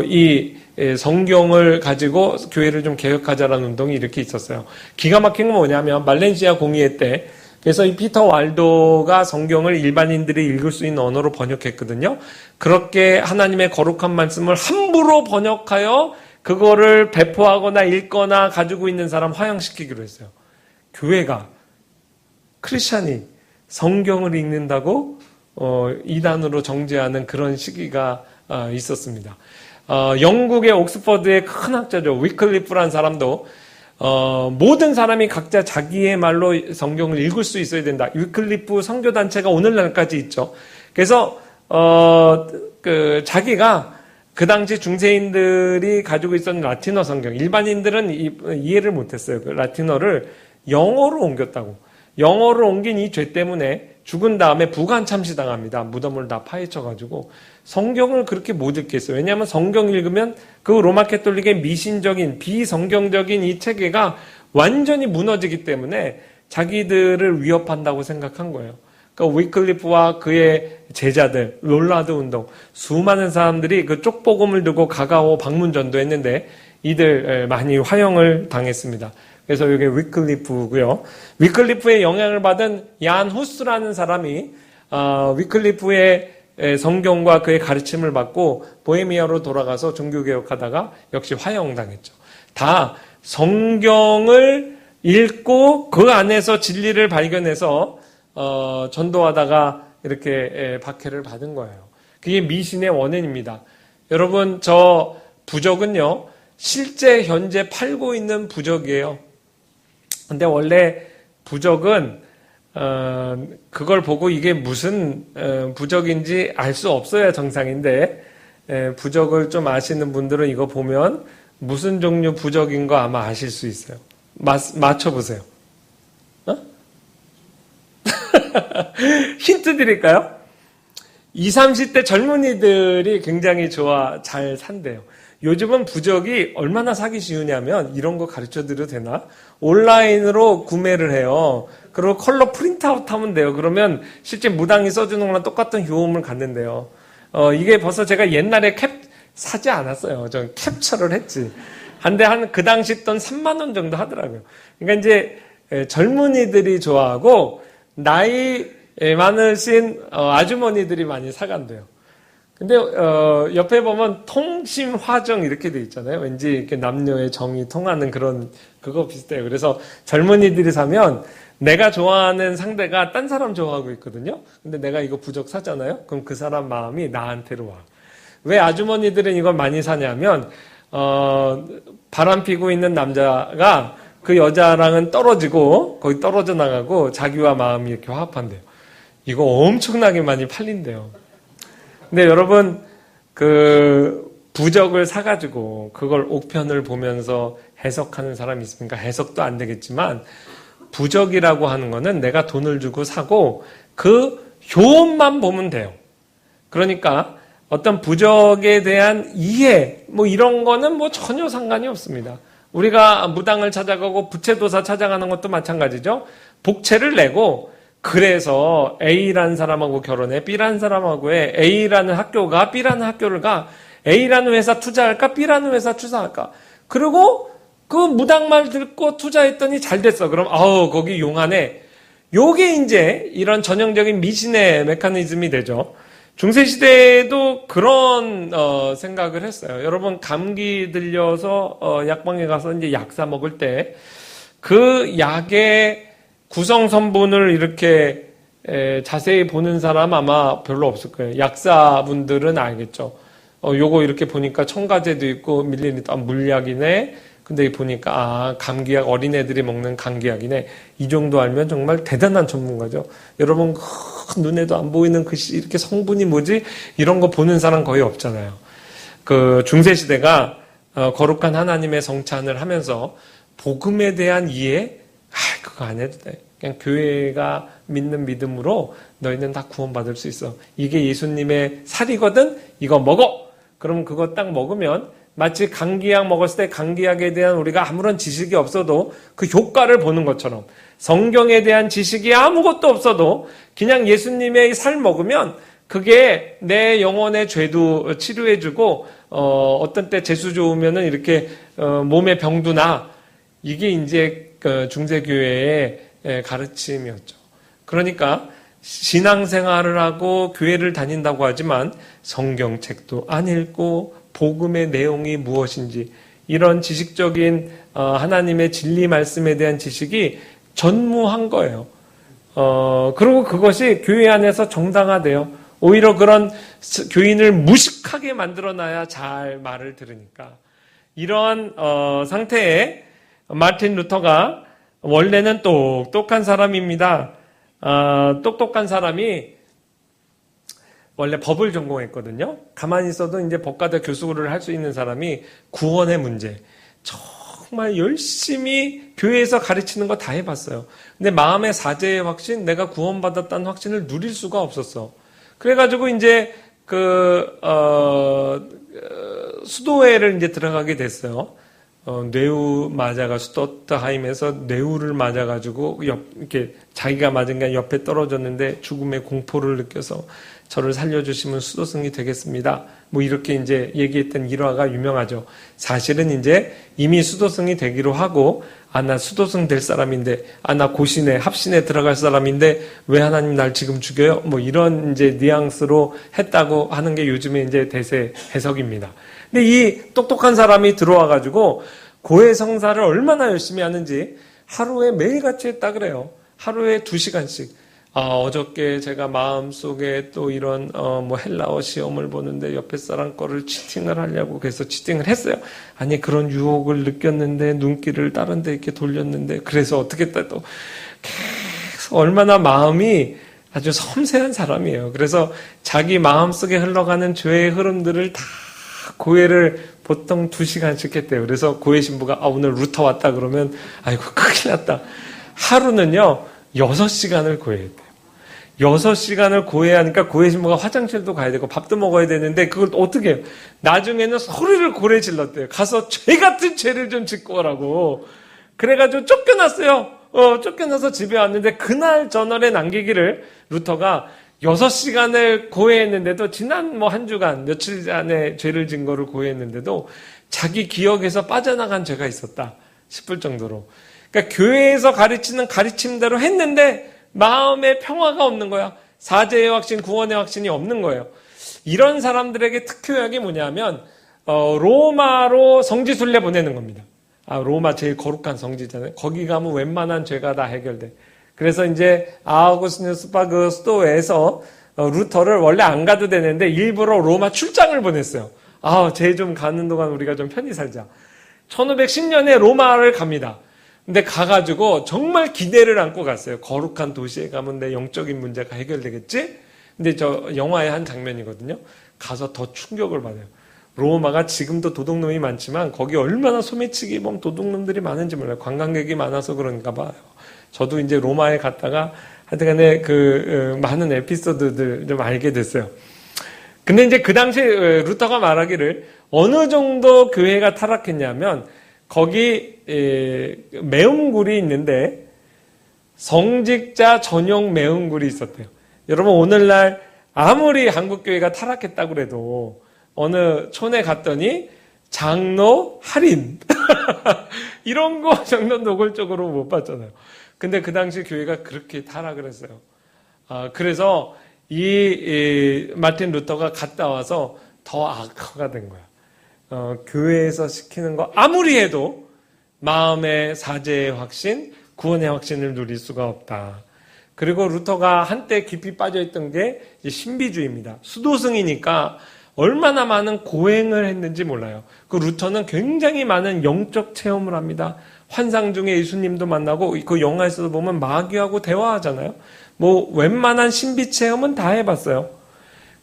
이 성경을 가지고 교회를 좀 개혁하자라는 운동이 이렇게 있었어요. 기가 막힌 건 뭐냐면 말렌시아 공의회 때 그래서 이 피터 왈도가 성경을 일반인들이 읽을 수 있는 언어로 번역했거든요. 그렇게 하나님의 거룩한 말씀을 함부로 번역하여 그거를 배포하거나 읽거나 가지고 있는 사람 화형시키기로 했어요. 교회가 크리스찬이 성경을 읽는다고 이단으로 정죄하는 그런 시기가 있었습니다. 영국의 옥스퍼드의 큰 학자죠. 위클리프라는 사람도 모든 사람이 각자 자기의 말로 성경을 읽을 수 있어야 된다. 위클리프 선교단체가 오늘날까지 있죠. 그래서 자기가 그 당시 중세인들이 가지고 있었던 라틴어 성경, 일반인들은 이해를 못했어요. 그 라틴어를 영어로 옮겼다고. 영어를 옮긴 이 죄 때문에 죽은 다음에 부관 참시당합니다. 무덤을 다 파헤쳐가지고 성경을 그렇게 못 읽겠어요. 왜냐하면 성경 읽으면 그 로마 캐톨릭의 미신적인 비성경적인 이 체계가 완전히 무너지기 때문에 자기들을 위협한다고 생각한 거예요. 그러니까 위클리프와 그의 제자들, 롤라드 운동, 수많은 사람들이 그 쪽복음을 들고 가가오 방문전도 했는데 이들 많이 화형을 당했습니다. 그래서 이게 위클리프고요. 위클리프의 영향을 받은 얀 후스라는 사람이 위클리프의 성경과 그의 가르침을 받고 보헤미아로 돌아가서 종교개혁하다가 역시 화형당했죠. 다 성경을 읽고 그 안에서 진리를 발견해서 전도하다가 이렇게 박해를 받은 거예요. 그게 미신의 원인입니다. 여러분, 저 부적은요, 실제 현재 팔고 있는 부적이에요. 근데 원래 부적은 그걸 보고 이게 무슨 부적인지 알 수 없어야 정상인데, 부적을 좀 아시는 분들은 이거 보면 무슨 종류 부적인 거 아마 아실 수 있어요. 맞춰보세요. 힌트 드릴까요? 20, 30대 젊은이들이 굉장히 잘 산대요. 요즘은 부적이 얼마나 사기 쉬우냐면 이런 거 가르쳐 드려도 되나? 온라인으로 구매를 해요. 그리고 컬러 프린트아웃 하면 돼요. 그러면 실제 무당이 써주는 거랑 똑같은 효험을 갖는데요. 이게 벌써 제가 옛날에 사지 않았어요. 전 캡처를 했지. 한데 그 당시 돈 3만 원 정도 하더라고요. 그러니까 이제 젊은이들이 좋아하고 나이 많으신 아주머니들이 많이 사간대요. 근데 옆에 보면 통심화정 이렇게 돼 있잖아요. 왠지 이렇게 남녀의 정이 통하는 그런 그거 비슷해요. 그래서 젊은이들이 사면 내가 좋아하는 상대가 딴 사람 좋아하고 있거든요. 근데 내가 이거 부적 사잖아요. 그럼 그 사람 마음이 나한테로 와. 왜 아주머니들은 이걸 많이 사냐면 바람 피고 있는 남자가 그 여자랑은 떨어지고 거기 떨어져 나가고 자기와 마음이 이렇게 화합한대요. 이거 엄청나게 많이 팔린대요. 근데 여러분, 그 부적을 사가지고 그걸 옥편을 보면서 해석하는 사람이 있습니까? 해석도 안 되겠지만 부적이라고 하는 거는 내가 돈을 주고 사고 그 효험만 보면 돼요. 그러니까 어떤 부적에 대한 이해 뭐 이런 거는 뭐 전혀 상관이 없습니다. 우리가 무당을 찾아가고 부채도사 찾아가는 것도 마찬가지죠. 복채를 내고 그래서 A라는 사람하고 결혼해. B라는 사람하고 해. A라는 학교가 B라는 학교를 가. A라는 회사 투자할까? B라는 회사 투자할까? 그리고 그 무당 말 듣고 투자했더니 잘 됐어. 그럼 거기 용하네. 요게 이제 이런 전형적인 미신의 메커니즘이 되죠. 중세시대에도 그런 생각을 했어요. 여러분 감기 들려서 약방에 가서 이제 약 사 먹을 때 그 약의 구성 성분을 이렇게 자세히 보는 사람 아마 별로 없을 거예요. 약사분들은 알겠죠. 요거 이렇게 보니까 첨가제도 있고 밀리리터 물약이네. 근데 보니까 감기약 어린애들이 먹는 감기약이네. 이 정도 알면 정말 대단한 전문가죠. 여러분 눈에도 안 보이는 글씨 이렇게 성분이 뭐지? 이런 거 보는 사람 거의 없잖아요. 그 중세시대가 거룩한 하나님의 성찬을 하면서 복음에 대한 이해 그거 안 해도 돼. 그냥 교회가 믿는 믿음으로 너희는 다 구원받을 수 있어. 이게 예수님의 살이거든? 이거 먹어! 그럼 그거 딱 먹으면 마치 감기약 먹었을 때 감기약에 대한 우리가 아무런 지식이 없어도 그 효과를 보는 것처럼 성경에 대한 지식이 아무것도 없어도 그냥 예수님의 살 먹으면 그게 내 영혼의 죄도 치료해주고 어떤 때 재수 좋으면은 이렇게 몸의 병도 나. 이게 이제 중세교회의 가르침이었죠. 그러니까 신앙생활을 하고 교회를 다닌다고 하지만 성경책도 안 읽고 복음의 내용이 무엇인지 이런 지식적인 하나님의 진리 말씀에 대한 지식이 전무한 거예요. 그리고 그것이 교회 안에서 정당화돼요. 오히려 그런 교인을 무식하게 만들어놔야 잘 말을 들으니까. 이러한 상태에 마틴 루터가 원래는 똑똑한 사람입니다. 똑똑한 사람이 원래 법을 전공했거든요. 가만히 있어도 이제 법과대 교수를 할 수 있는 사람이 구원의 문제 정말 열심히 교회에서 가르치는 거 다 해봤어요. 근데 마음의 사죄의 확신, 내가 구원받았다는 확신을 누릴 수가 없었어. 그래가지고 이제 수도회를 이제 들어가게 됐어요. 뇌우 맞아가 스토트하임에서 뇌우를 맞아가지고 이렇게 자기가 맞은 게 옆에 떨어졌는데 죽음의 공포를 느껴서 저를 살려주시면 수도승이 되겠습니다. 뭐 이렇게 이제 얘기했던 일화가 유명하죠. 사실은 이제 이미 수도승이 되기로 하고 나 수도승 될 사람인데 나 고신에 합신에 들어갈 사람인데 왜 하나님 날 지금 죽여요? 뭐 이런 이제 뉘앙스로 했다고 하는 게 요즘에 이제 대세 해석입니다. 근데 이 똑똑한 사람이 들어와가지고 고해 성사를 얼마나 열심히 하는지 하루에 매일같이 했다 그래요. 하루에 2시간씩. 어저께 제가 마음속에 또 이런 헬라어 시험을 보는데 옆에 사람 거를 치팅을 하려고 해서 치팅을 했어요. 아니 그런 유혹을 느꼈는데 눈길을 다른 데 이렇게 돌렸는데 그래서 어떻게 했다 또 계속 얼마나 마음이 아주 섬세한 사람이에요. 그래서 자기 마음속에 흘러가는 죄의 흐름들을 다 고해를 보통 2시간씩 했대요. 그래서 고해 신부가 오늘 루터 왔다 그러면 아이고 큰일 났다. 하루는요 6시간을 고해했대요. 6시간을 고해하니까 고해 신부가 화장실도 가야 되고 밥도 먹어야 되는데 그걸 어떻게 해요? 나중에는 소리를 고래 질렀대요. 가서 죄 같은 죄를 좀 짓고 오라고. 그래가지고 쫓겨났어요. 쫓겨나서 집에 왔는데 그날 저널에 남기기를 루터가 6시간을 고해했는데도 지난 한 주간 며칠 전에 죄를 진 거를 고해했는데도 자기 기억에서 빠져나간 죄가 있었다 싶을 정도로. 그러니까 교회에서 가르치는 가르침대로 했는데 마음에 평화가 없는 거야. 사죄의 확신, 구원의 확신이 없는 거예요. 이런 사람들에게 특효약이 뭐냐면 로마로 성지순례 보내는 겁니다. 로마 제일 거룩한 성지잖아요. 거기 가면 웬만한 죄가 다 해결돼. 그래서 이제 아우구스티누스파 그 수도에서 루터를 원래 안 가도 되는데 일부러 로마 출장을 보냈어요. 죄 좀 가는 동안 우리가 좀 편히 살자. 1510년에 로마를 갑니다. 근데 가가지고 정말 기대를 안고 갔어요. 거룩한 도시에 가면 내 영적인 문제가 해결되겠지? 근데 저 영화의 한 장면이거든요. 가서 더 충격을 받아요. 로마가 지금도 도둑놈이 많지만 거기 얼마나 소매치기 범 도둑놈들이 많은지 몰라요. 관광객이 많아서 그런가 봐요. 저도 이제 로마에 갔다가 하여튼간에 많은 에피소드들 좀 알게 됐어요. 근데 이제 그 당시 루터가 말하기를 어느 정도 교회가 타락했냐면 거기 매음굴이 있는데 성직자 전용 매음굴이 있었대요. 여러분 오늘날 아무리 한국교회가 타락했다고 그래도 어느 촌에 갔더니 장로 할인 이런 거 정도 노골적으로 못 봤잖아요. 근데 그 당시 교회가 그렇게 타락을 했어요. 그래서 이 마틴 루터가 갔다 와서 더 악화가 된 거야. 교회에서 시키는 거 아무리 해도 마음의 사죄의 확신, 구원의 확신을 누릴 수가 없다. 그리고 루터가 한때 깊이 빠져있던 게 신비주의입니다. 수도승이니까 얼마나 많은 고행을 했는지 몰라요. 그 루터는 굉장히 많은 영적 체험을 합니다. 환상 중에 예수님도 만나고 그 영화에서도 보면 마귀하고 대화하잖아요. 웬만한 신비 체험은 다 해봤어요.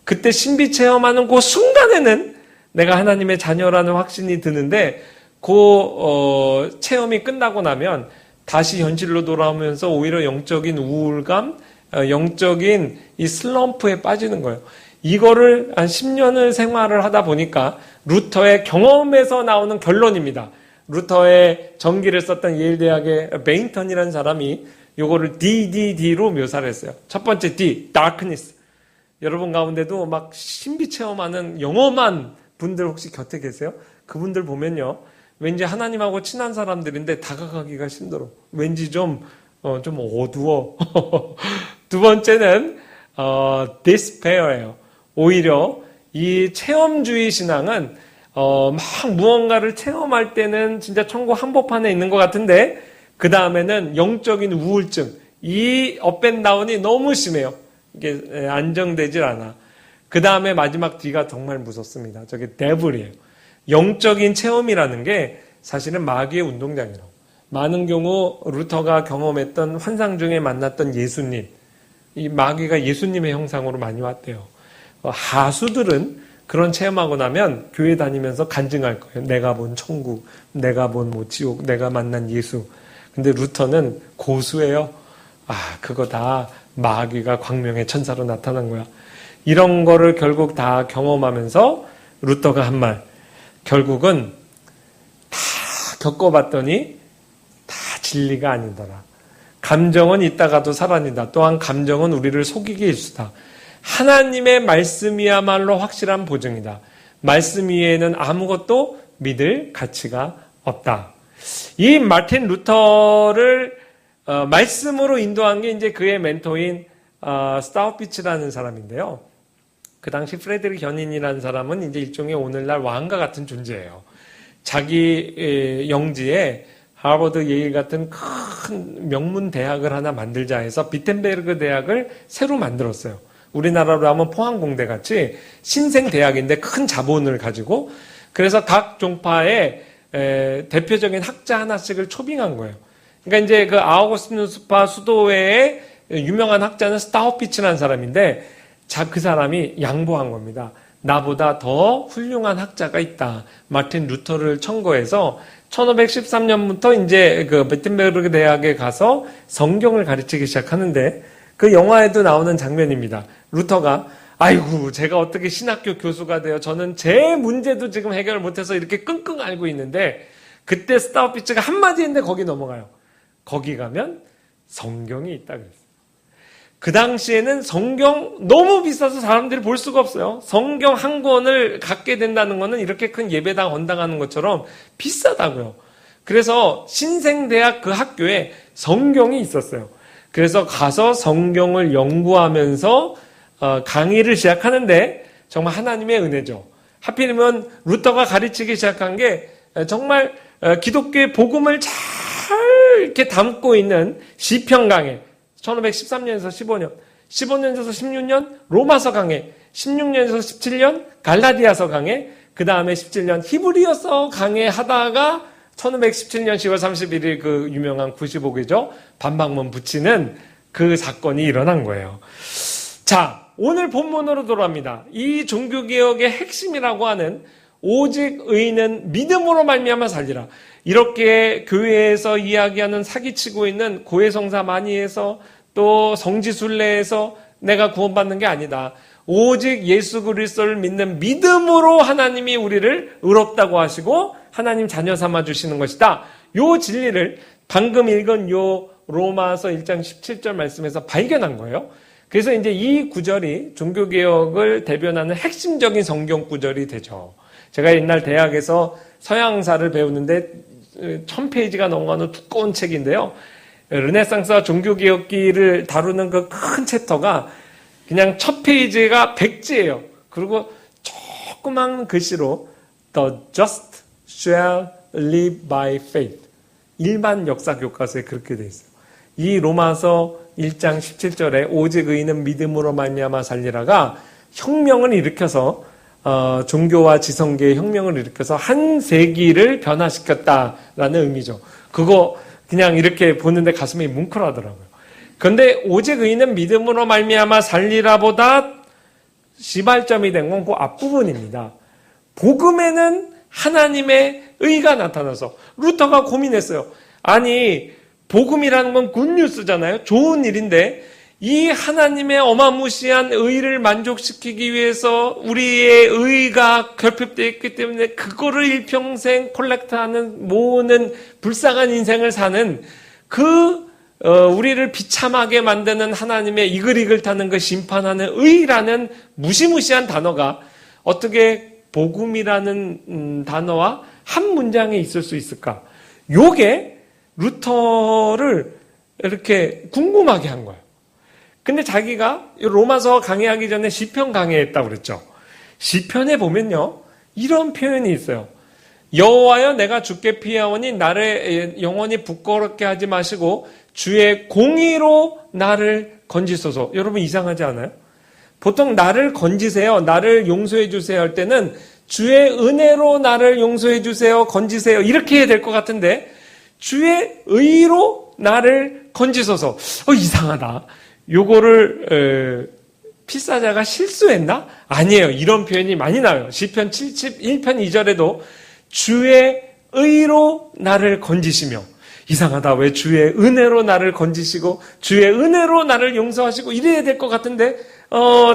그때 신비 체험하는 그 순간에는 내가 하나님의 자녀라는 확신이 드는데 그 체험이 끝나고 나면 다시 현실로 돌아오면서 오히려 영적인 우울감, 영적인 이 슬럼프에 빠지는 거예요. 이거를 한 10년을 생활을 하다 보니까 루터의 경험에서 나오는 결론입니다. 루터의 전기를 썼던 예일대학의 베인턴이라는 사람이 요거를 DDD로 묘사를 했어요. 첫 번째 D, darkness. 여러분 가운데도 막 신비 체험하는 영험한 분들 혹시 곁에 계세요? 그분들 보면요. 왠지 하나님하고 친한 사람들인데 다가가기가 힘들어. 왠지 좀 어두워. 두 번째는 despair예요. 오히려 이 체험주의 신앙은 막 무언가를 체험할 때는 진짜 천국 한복판에 있는 것 같은데 그 다음에는 영적인 우울증, 이 업앤다운이 너무 심해요. 이게 안정되질 않아. 그 다음에 마지막 D가 정말 무섭습니다. 저게 데블이에요. 영적인 체험이라는 게 사실은 마귀의 운동장이라고. 많은 경우 루터가 경험했던 환상 중에 만났던 예수님, 이 마귀가 예수님의 형상으로 많이 왔대요. 하수들은 그런 체험하고 나면 교회 다니면서 간증할 거예요. 내가 본 천국, 내가 본 지옥, 내가 만난 예수. 근데 루터는 고수예요. 그거 다 마귀가 광명의 천사로 나타난 거야. 이런 거를 결국 다 경험하면서 루터가 한 말, 결국은 다 겪어봤더니 다 진리가 아니더라. 감정은 있다가도 사라진다. 또한 감정은 우리를 속이게 일수다. 하나님의 말씀이야말로 확실한 보증이다. 말씀 위에는 아무것도 믿을 가치가 없다. 이 마틴 루터를 말씀으로 인도한 게 이제 그의 멘토인 스타우피츠라는 사람인데요. 그 당시 프레드릭 현인이라는 사람은 이제 일종의 오늘날 왕과 같은 존재예요. 자기 영지에 하버드, 예일 같은 큰 명문 대학을 하나 만들자 해서 비텐베르그 대학을 새로 만들었어요. 우리나라로 하면 포항공대 같이 신생 대학인데 큰 자본을 가지고, 그래서 각 종파의 대표적인 학자 하나씩을 초빙한 거예요. 그러니까 이제 그 아우구스티누스파 수도회의 유명한 학자는 스타우피츠라는 사람인데, 그 사람이 양보한 겁니다. 나보다 더 훌륭한 학자가 있다. 마틴 루터를 청구해서 1513년부터 이제 그 비텐베르그 대학에 가서 성경을 가르치기 시작하는데, 그 영화에도 나오는 장면입니다. 루터가 아이고 제가 어떻게 신학교 교수가 돼요. 저는 제 문제도 지금 해결을 못해서 이렇게 끙끙 앓고 있는데, 그때 스타우피츠가 한마디 했는데 거기 넘어가요. 거기 가면 성경이 있다 그랬어요. 그 당시에는 성경 너무 비싸서 사람들이 볼 수가 없어요. 성경 한 권을 갖게 된다는 거는 이렇게 큰 예배당 헌당하는 것처럼 비싸다고요. 그래서 신생대학 그 학교에 성경이 있었어요. 그래서 가서 성경을 연구하면서 강의를 시작하는데 정말 하나님의 은혜죠. 하필이면 루터가 가르치기 시작한 게 정말 기독교의 복음을 잘 이렇게 담고 있는 시편 강해. 1513년에서 15년, 15년에서 16년 로마서 강해, 16년에서 17년 갈라디아서 강해, 그 다음에 17년 히브리어서 강해 하다가 1517년 10월 31일 그 유명한 95개죠. 반박문 붙이는 그 사건이 일어난 거예요. 자, 오늘 본문으로 돌아갑니다. 이 종교개혁의 핵심이라고 하는 오직 의인은 믿음으로 말미암아 살리라. 이렇게 교회에서 이야기하는 사기치고 있는 고해성사 많이 해서 또 성지순례에서 내가 구원받는 게 아니다. 오직 예수 그리스도를 믿는 믿음으로 하나님이 우리를 의롭다고 하시고 하나님 자녀 삼아 주시는 것이다. 요 진리를 방금 읽은 요 로마서 1장 17절 말씀에서 발견한 거예요. 그래서 이제 이 구절이 종교개혁을 대변하는 핵심적인 성경 구절이 되죠. 제가 옛날 대학에서 서양사를 배우는데 1000페이지가 넘어가는 두꺼운 책인데요. 르네상스와 종교개혁기를 다루는 그 큰 챕터가 그냥 첫 페이지가 백지예요. 그리고 조그만 글씨로 The just shall live by faith. 일반 역사 교과서에 그렇게 돼 있어요. 이 로마서 1장 17절에 오직 의인은 믿음으로 말미암아 살리라가 혁명을 일으켜서 종교와 지성계의 혁명을 일으켜서 한 세기를 변화시켰다라는 의미죠. 그거 그냥 이렇게 보는데 가슴이 뭉클하더라고요. 그런데 오직 의인은 믿음으로 말미암아 살리라보다 시발점이 된 건 그 앞부분입니다. 복음에는 하나님의 의가 나타나서 루터가 고민했어요. 아니 복음이라는 건 굿뉴스잖아요. 좋은 일인데 이 하나님의 어마무시한 의를 만족시키기 위해서 우리의 의가 결핍되어 있기 때문에 그거를 일평생 콜렉트하는 모으는 불쌍한 인생을 사는 우리를 비참하게 만드는 하나님의 이글이글 타는 그 심판하는 의라는 무시무시한 단어가 어떻게 복음이라는 단어와 한 문장에 있을 수 있을까? 요게 루터를 이렇게 궁금하게 한 거예요. 근데 자기가 로마서 강의하기 전에 시편 강의했다고 그랬죠. 시편에 보면요. 이런 표현이 있어요. 여호와여 내가 주께 피하오니 나를 영원히 부끄럽게 하지 마시고 주의 공의로 나를 건지소서. 여러분 이상하지 않아요? 보통 나를 건지세요. 나를 용서해 주세요 할 때는 주의 은혜로 나를 용서해 주세요. 건지세요. 이렇게 해야 될 것 같은데 주의 의로 나를 건지소서. 이상하다. 요거를 필사자가 실수했나? 아니에요. 이런 표현이 많이 나와요. 시편 71편 2절에도 주의 의로 나를 건지시며 이상하다. 왜 주의 은혜로 나를 건지시고 주의 은혜로 나를 용서하시고 이래야 될 것 같은데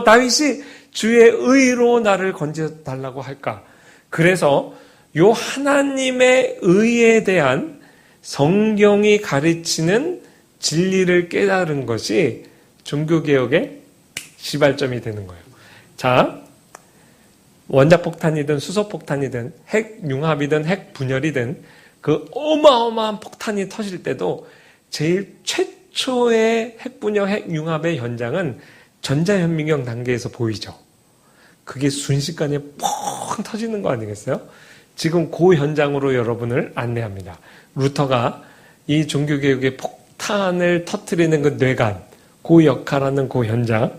다윗이 주의 의로 나를 건져달라고 할까? 그래서 요 하나님의 의에 대한 성경이 가르치는 진리를 깨달은 것이 종교개혁의 시발점이 되는 거예요. 자, 원자폭탄이든 수소폭탄이든 핵융합이든 핵분열이든 그 어마어마한 폭탄이 터질 때도 제일 최초의 핵분열, 핵융합의 현장은 전자현미경 단계에서 보이죠. 그게 순식간에 뻥 터지는 거 아니겠어요? 지금 그 현장으로 여러분을 안내합니다. 루터가 이 종교개혁의 폭탄을 터뜨리는 그 뇌관, 그 역할하는 그 현장,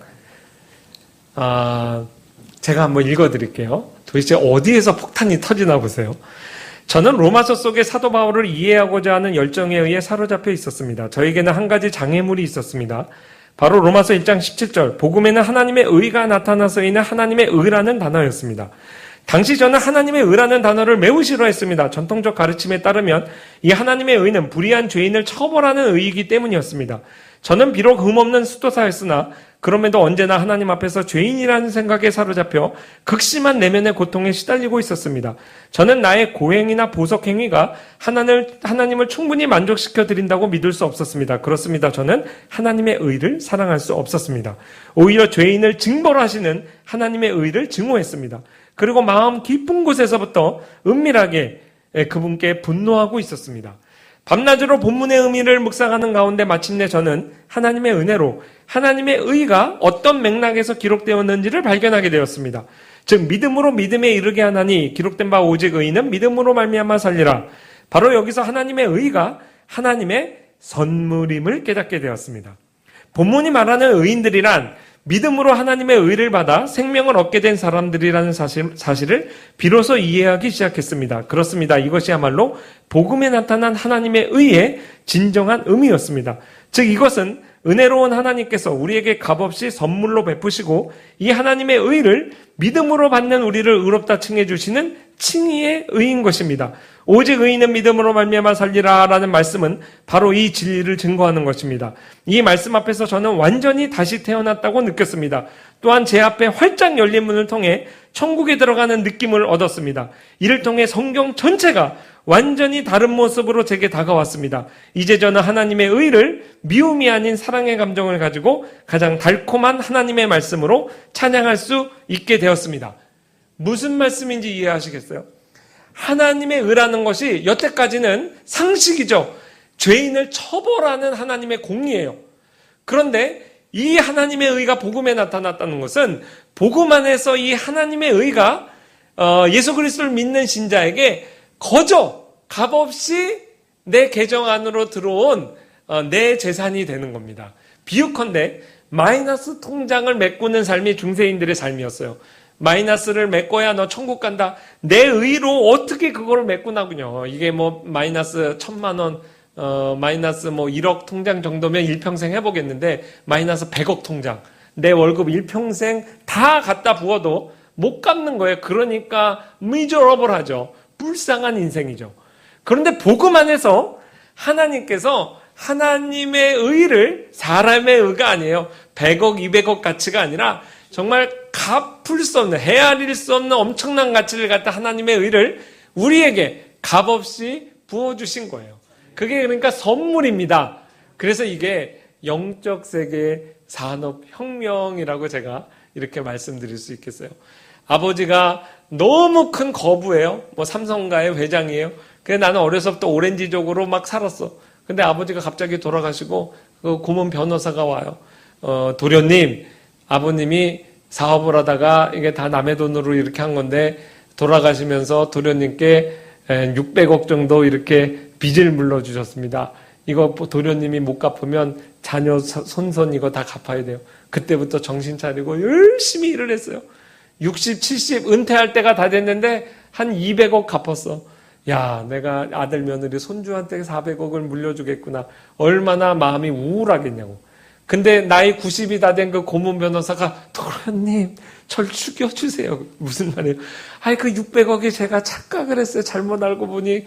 제가 한번 읽어드릴게요. 도대체 어디에서 폭탄이 터지나 보세요. 저는 로마서 속의 사도 바울을 이해하고자 하는 열정에 의해 사로잡혀 있었습니다. 저에게는 한 가지 장애물이 있었습니다. 바로 로마서 1장 17절, 복음에는 하나님의 의가 나타나서이는 하나님의 의라는 단어였습니다. 당시 저는 하나님의 의라는 단어를 매우 싫어했습니다. 전통적 가르침에 따르면 이 하나님의 의는 불의한 죄인을 처벌하는 의이기 때문이었습니다. 저는 비록 흠없는 수도사였으나 그럼에도 언제나 하나님 앞에서 죄인이라는 생각에 사로잡혀 극심한 내면의 고통에 시달리고 있었습니다. 저는 나의 고행이나 보석행위가 하나님을 충분히 만족시켜 드린다고 믿을 수 없었습니다. 그렇습니다. 저는 하나님의 의를 사랑할 수 없었습니다. 오히려 죄인을 징벌하시는 하나님의 의를 증오했습니다. 그리고 마음 깊은 곳에서부터 은밀하게 그분께 분노하고 있었습니다. 밤낮으로 본문의 의미를 묵상하는 가운데 마침내 저는 하나님의 은혜로 하나님의 의가 어떤 맥락에서 기록되었는지를 발견하게 되었습니다. 즉 믿음으로 믿음에 이르게 하나니 기록된 바 오직 의인은 믿음으로 말미암아 살리라. 바로 여기서 하나님의 의가 하나님의 선물임을 깨닫게 되었습니다. 본문이 말하는 의인들이란 믿음으로 하나님의 의를 받아 생명을 얻게 된 사람들이라는 사실을 비로소 이해하기 시작했습니다. 그렇습니다. 이것이야말로 복음에 나타난 하나님의 의의 진정한 의미였습니다. 즉 이것은 은혜로운 하나님께서 우리에게 값없이 선물로 베푸시고 이 하나님의 의를 믿음으로 받는 우리를 의롭다 칭해 주시는 칭의의 의인 것입니다. 오직 의인은 믿음으로 말미암아 살리라라는 말씀은 바로 이 진리를 증거하는 것입니다. 이 말씀 앞에서 저는 완전히 다시 태어났다고 느꼈습니다. 또한 제 앞에 활짝 열린 문을 통해 천국에 들어가는 느낌을 얻었습니다. 이를 통해 성경 전체가 완전히 다른 모습으로 제게 다가왔습니다. 이제 저는 하나님의 의를 미움이 아닌 사랑의 감정을 가지고 가장 달콤한 하나님의 말씀으로 찬양할 수 있게 되었습니다. 무슨 말씀인지 이해하시겠어요? 하나님의 의라는 것이 여태까지는 상식이죠. 죄인을 처벌하는 하나님의 공의예요. 그런데 이 하나님의 의가 복음에 나타났다는 것은 복음 안에서 이 하나님의 의가 예수 그리스도를 믿는 신자에게 거저 값없이 내 계정 안으로 들어온 내 재산이 되는 겁니다. 비유컨대 마이너스 통장을 메꾸는 삶이 중세인들의 삶이었어요. 마이너스를 메꿔야 너 천국 간다. 내 의로 어떻게 그걸 메꾸나군요. 이게 뭐 마이너스 1,000만 원, 마이너스 뭐 1억 통장 정도면 일평생 해보겠는데 마이너스 100억 통장. 내 월급 일평생 다 갖다 부어도 못 갚는 거예요. 그러니까 미저러블하죠. 불쌍한 인생이죠. 그런데 복음 안에서 하나님께서 하나님의 의를 사람의 의가 아니에요. 100억, 200억 가치가 아니라 정말 갚을 수 없는, 헤아릴 수 없는 엄청난 가치를 갖다 하나님의 의를 우리에게 값없이 부어주신 거예요. 그게 그러니까 선물입니다. 그래서 이게 영적 세계의 산업혁명이라고 제가 이렇게 말씀드릴 수 있겠어요. 아버지가 너무 큰 거부예요. 뭐 삼성가의 회장이에요. 그래서 나는 어려서부터 오렌지족으로 막 살았어. 근데 아버지가 갑자기 돌아가시고 그 고문 변호사가 와요. 도련님, 아버님이 사업을 하다가 이게 다 남의 돈으로 이렇게 한 건데 돌아가시면서 도련님께 600억 정도 이렇게 빚을 물러주셨습니다. 이거 도련님이 못 갚으면 자녀 손손 이거 다 갚아야 돼요. 그때부터 정신 차리고 열심히 일을 했어요. 60, 70 은퇴할 때가 다 됐는데 한 200억 갚았어. 야, 내가 아들 며느리 손주한테 400억을 물려주겠구나. 얼마나 마음이 우울하겠냐고. 근데 나이 90이 다 된 그 고문 변호사가 도련님 절 죽여주세요. 무슨 말이에요? 아이 그 600억이 제가 착각을 했어요. 잘못 알고 보니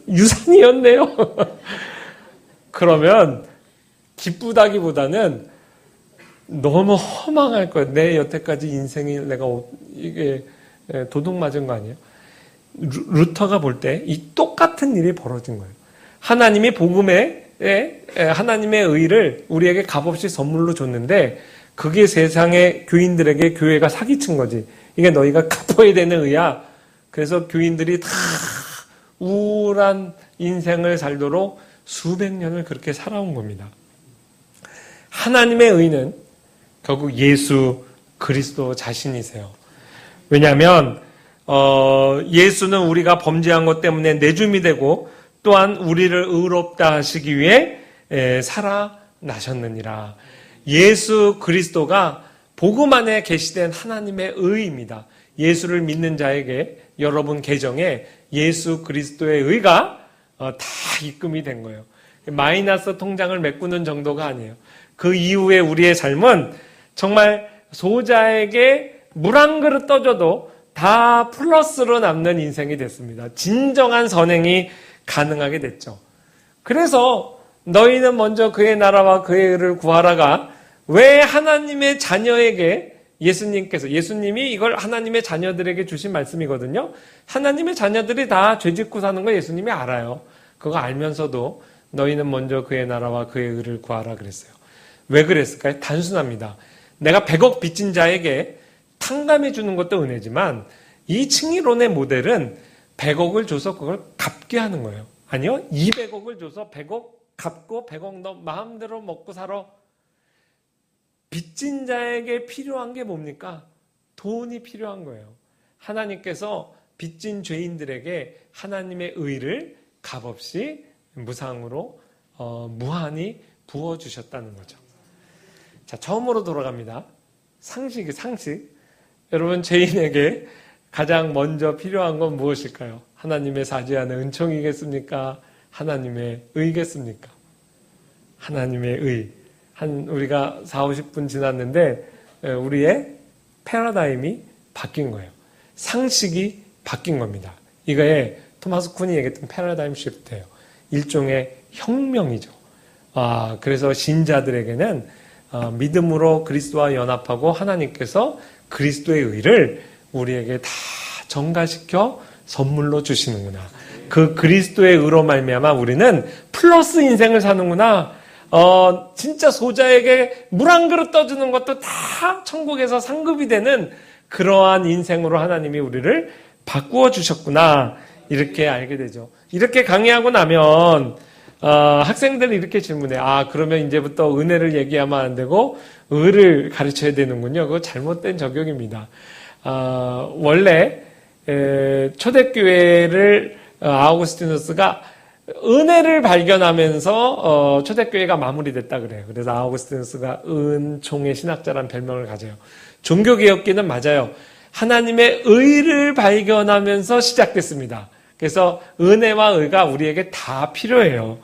유산이었네요. 그러면 기쁘다기보다는 너무 허망할 거예요. 내 여태까지 인생이 내가 이게 도둑 맞은 거 아니에요? 루터가 볼 때 이 똑같은 일이 벌어진 거예요. 하나님이 복음에 하나님의 의를 우리에게 값없이 선물로 줬는데 그게 세상의 교인들에게 교회가 사기친 거지. 이게 너희가 갚아야 되는 의야. 그래서 교인들이 다 우울한 인생을 살도록 수백 년을 그렇게 살아온 겁니다. 하나님의 의는 결국 예수 그리스도 자신이세요. 왜냐하면 예수는 우리가 범죄한 것 때문에 내줌이 되고 또한 우리를 의롭다 하시기 위해 살아나셨느니라. 예수 그리스도가 복음 안에 계시된 하나님의 의입니다. 예수를 믿는 자에게 여러분 계정에 예수 그리스도의 의가 다 입금이 된 거예요. 마이너스 통장을 메꾸는 정도가 아니에요. 그 이후에 우리의 삶은 정말 소자에게 물 한 그릇 떠줘도 다 플러스로 남는 인생이 됐습니다. 진정한 선행이 가능하게 됐죠. 그래서 너희는 먼저 그의 나라와 그의 의를 구하라가 왜 하나님의 자녀에게 예수님이 이걸 하나님의 자녀들에게 주신 말씀이거든요. 하나님의 자녀들이 다 죄짓고 사는 거 예수님이 알아요. 그거 알면서도 너희는 먼저 그의 나라와 그의 의를 구하라 그랬어요. 왜 그랬을까요? 단순합니다. 내가 100억 빚진 자에게 탕감해 주는 것도 은혜지만 이 칭의론의 모델은 100억을 줘서 그걸 갚게 하는 거예요. 아니요. 200억을 줘서 100억 갚고 100억 너 마음대로 먹고 살아. 빚진 자에게 필요한 게 뭡니까? 돈이 필요한 거예요. 하나님께서 빚진 죄인들에게 하나님의 의를 값없이 무상으로 무한히 부어주셨다는 거죠. 자, 처음으로 돌아갑니다. 상식. 여러분, 죄인에게 가장 먼저 필요한 건 무엇일까요? 하나님의 사지하는 은총이겠습니까? 하나님의 의겠습니까? 하나님의 의. 우리가 40-50분 지났는데 우리의 패러다임이 바뀐 거예요. 상식이 바뀐 겁니다. 이거에 토마스 쿤이 얘기했던 패러다임 시프트예요. 일종의 혁명이죠. 그래서 신자들에게는 믿음으로 그리스도와 연합하고 하나님께서 그리스도의 의를 우리에게 다 전가시켜 선물로 주시는구나. 그 그리스도의 의로 말미암아 우리는 플러스 인생을 사는구나. 진짜 소자에게 물 한 그릇 떠주는 것도 다 천국에서 상급이 되는 그러한 인생으로 하나님이 우리를 바꾸어 주셨구나. 이렇게 알게 되죠. 이렇게 강의하고 나면 학생들이 이렇게 질문해. 그러면 이제부터 은혜를 얘기하면 안 되고 의를 가르쳐야 되는군요. 그거 잘못된 적용입니다. 원래 초대교회를 아우구스티누스가 은혜를 발견하면서 초대교회가 마무리됐다 그래요. 그래서 아우구스티누스가 은총의 신학자라는 별명을 가져요. 종교개혁기는 맞아요. 하나님의 의를 발견하면서 시작됐습니다. 그래서 은혜와 의가 우리에게 다 필요해요.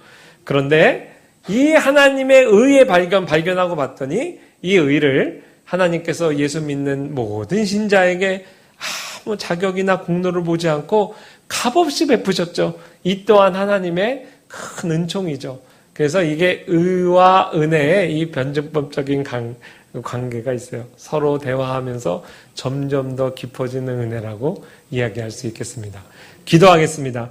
그런데 이 하나님의 의의 발견하고 봤더니 이 의를 하나님께서 예수 믿는 모든 신자에게 아무 자격이나 공로를 보지 않고 값없이 베푸셨죠. 이 또한 하나님의 큰 은총이죠. 그래서 이게 의와 은혜의 이 변증법적인 관계가 있어요. 서로 대화하면서 점점 더 깊어지는 은혜라고 이야기할 수 있겠습니다. 기도하겠습니다.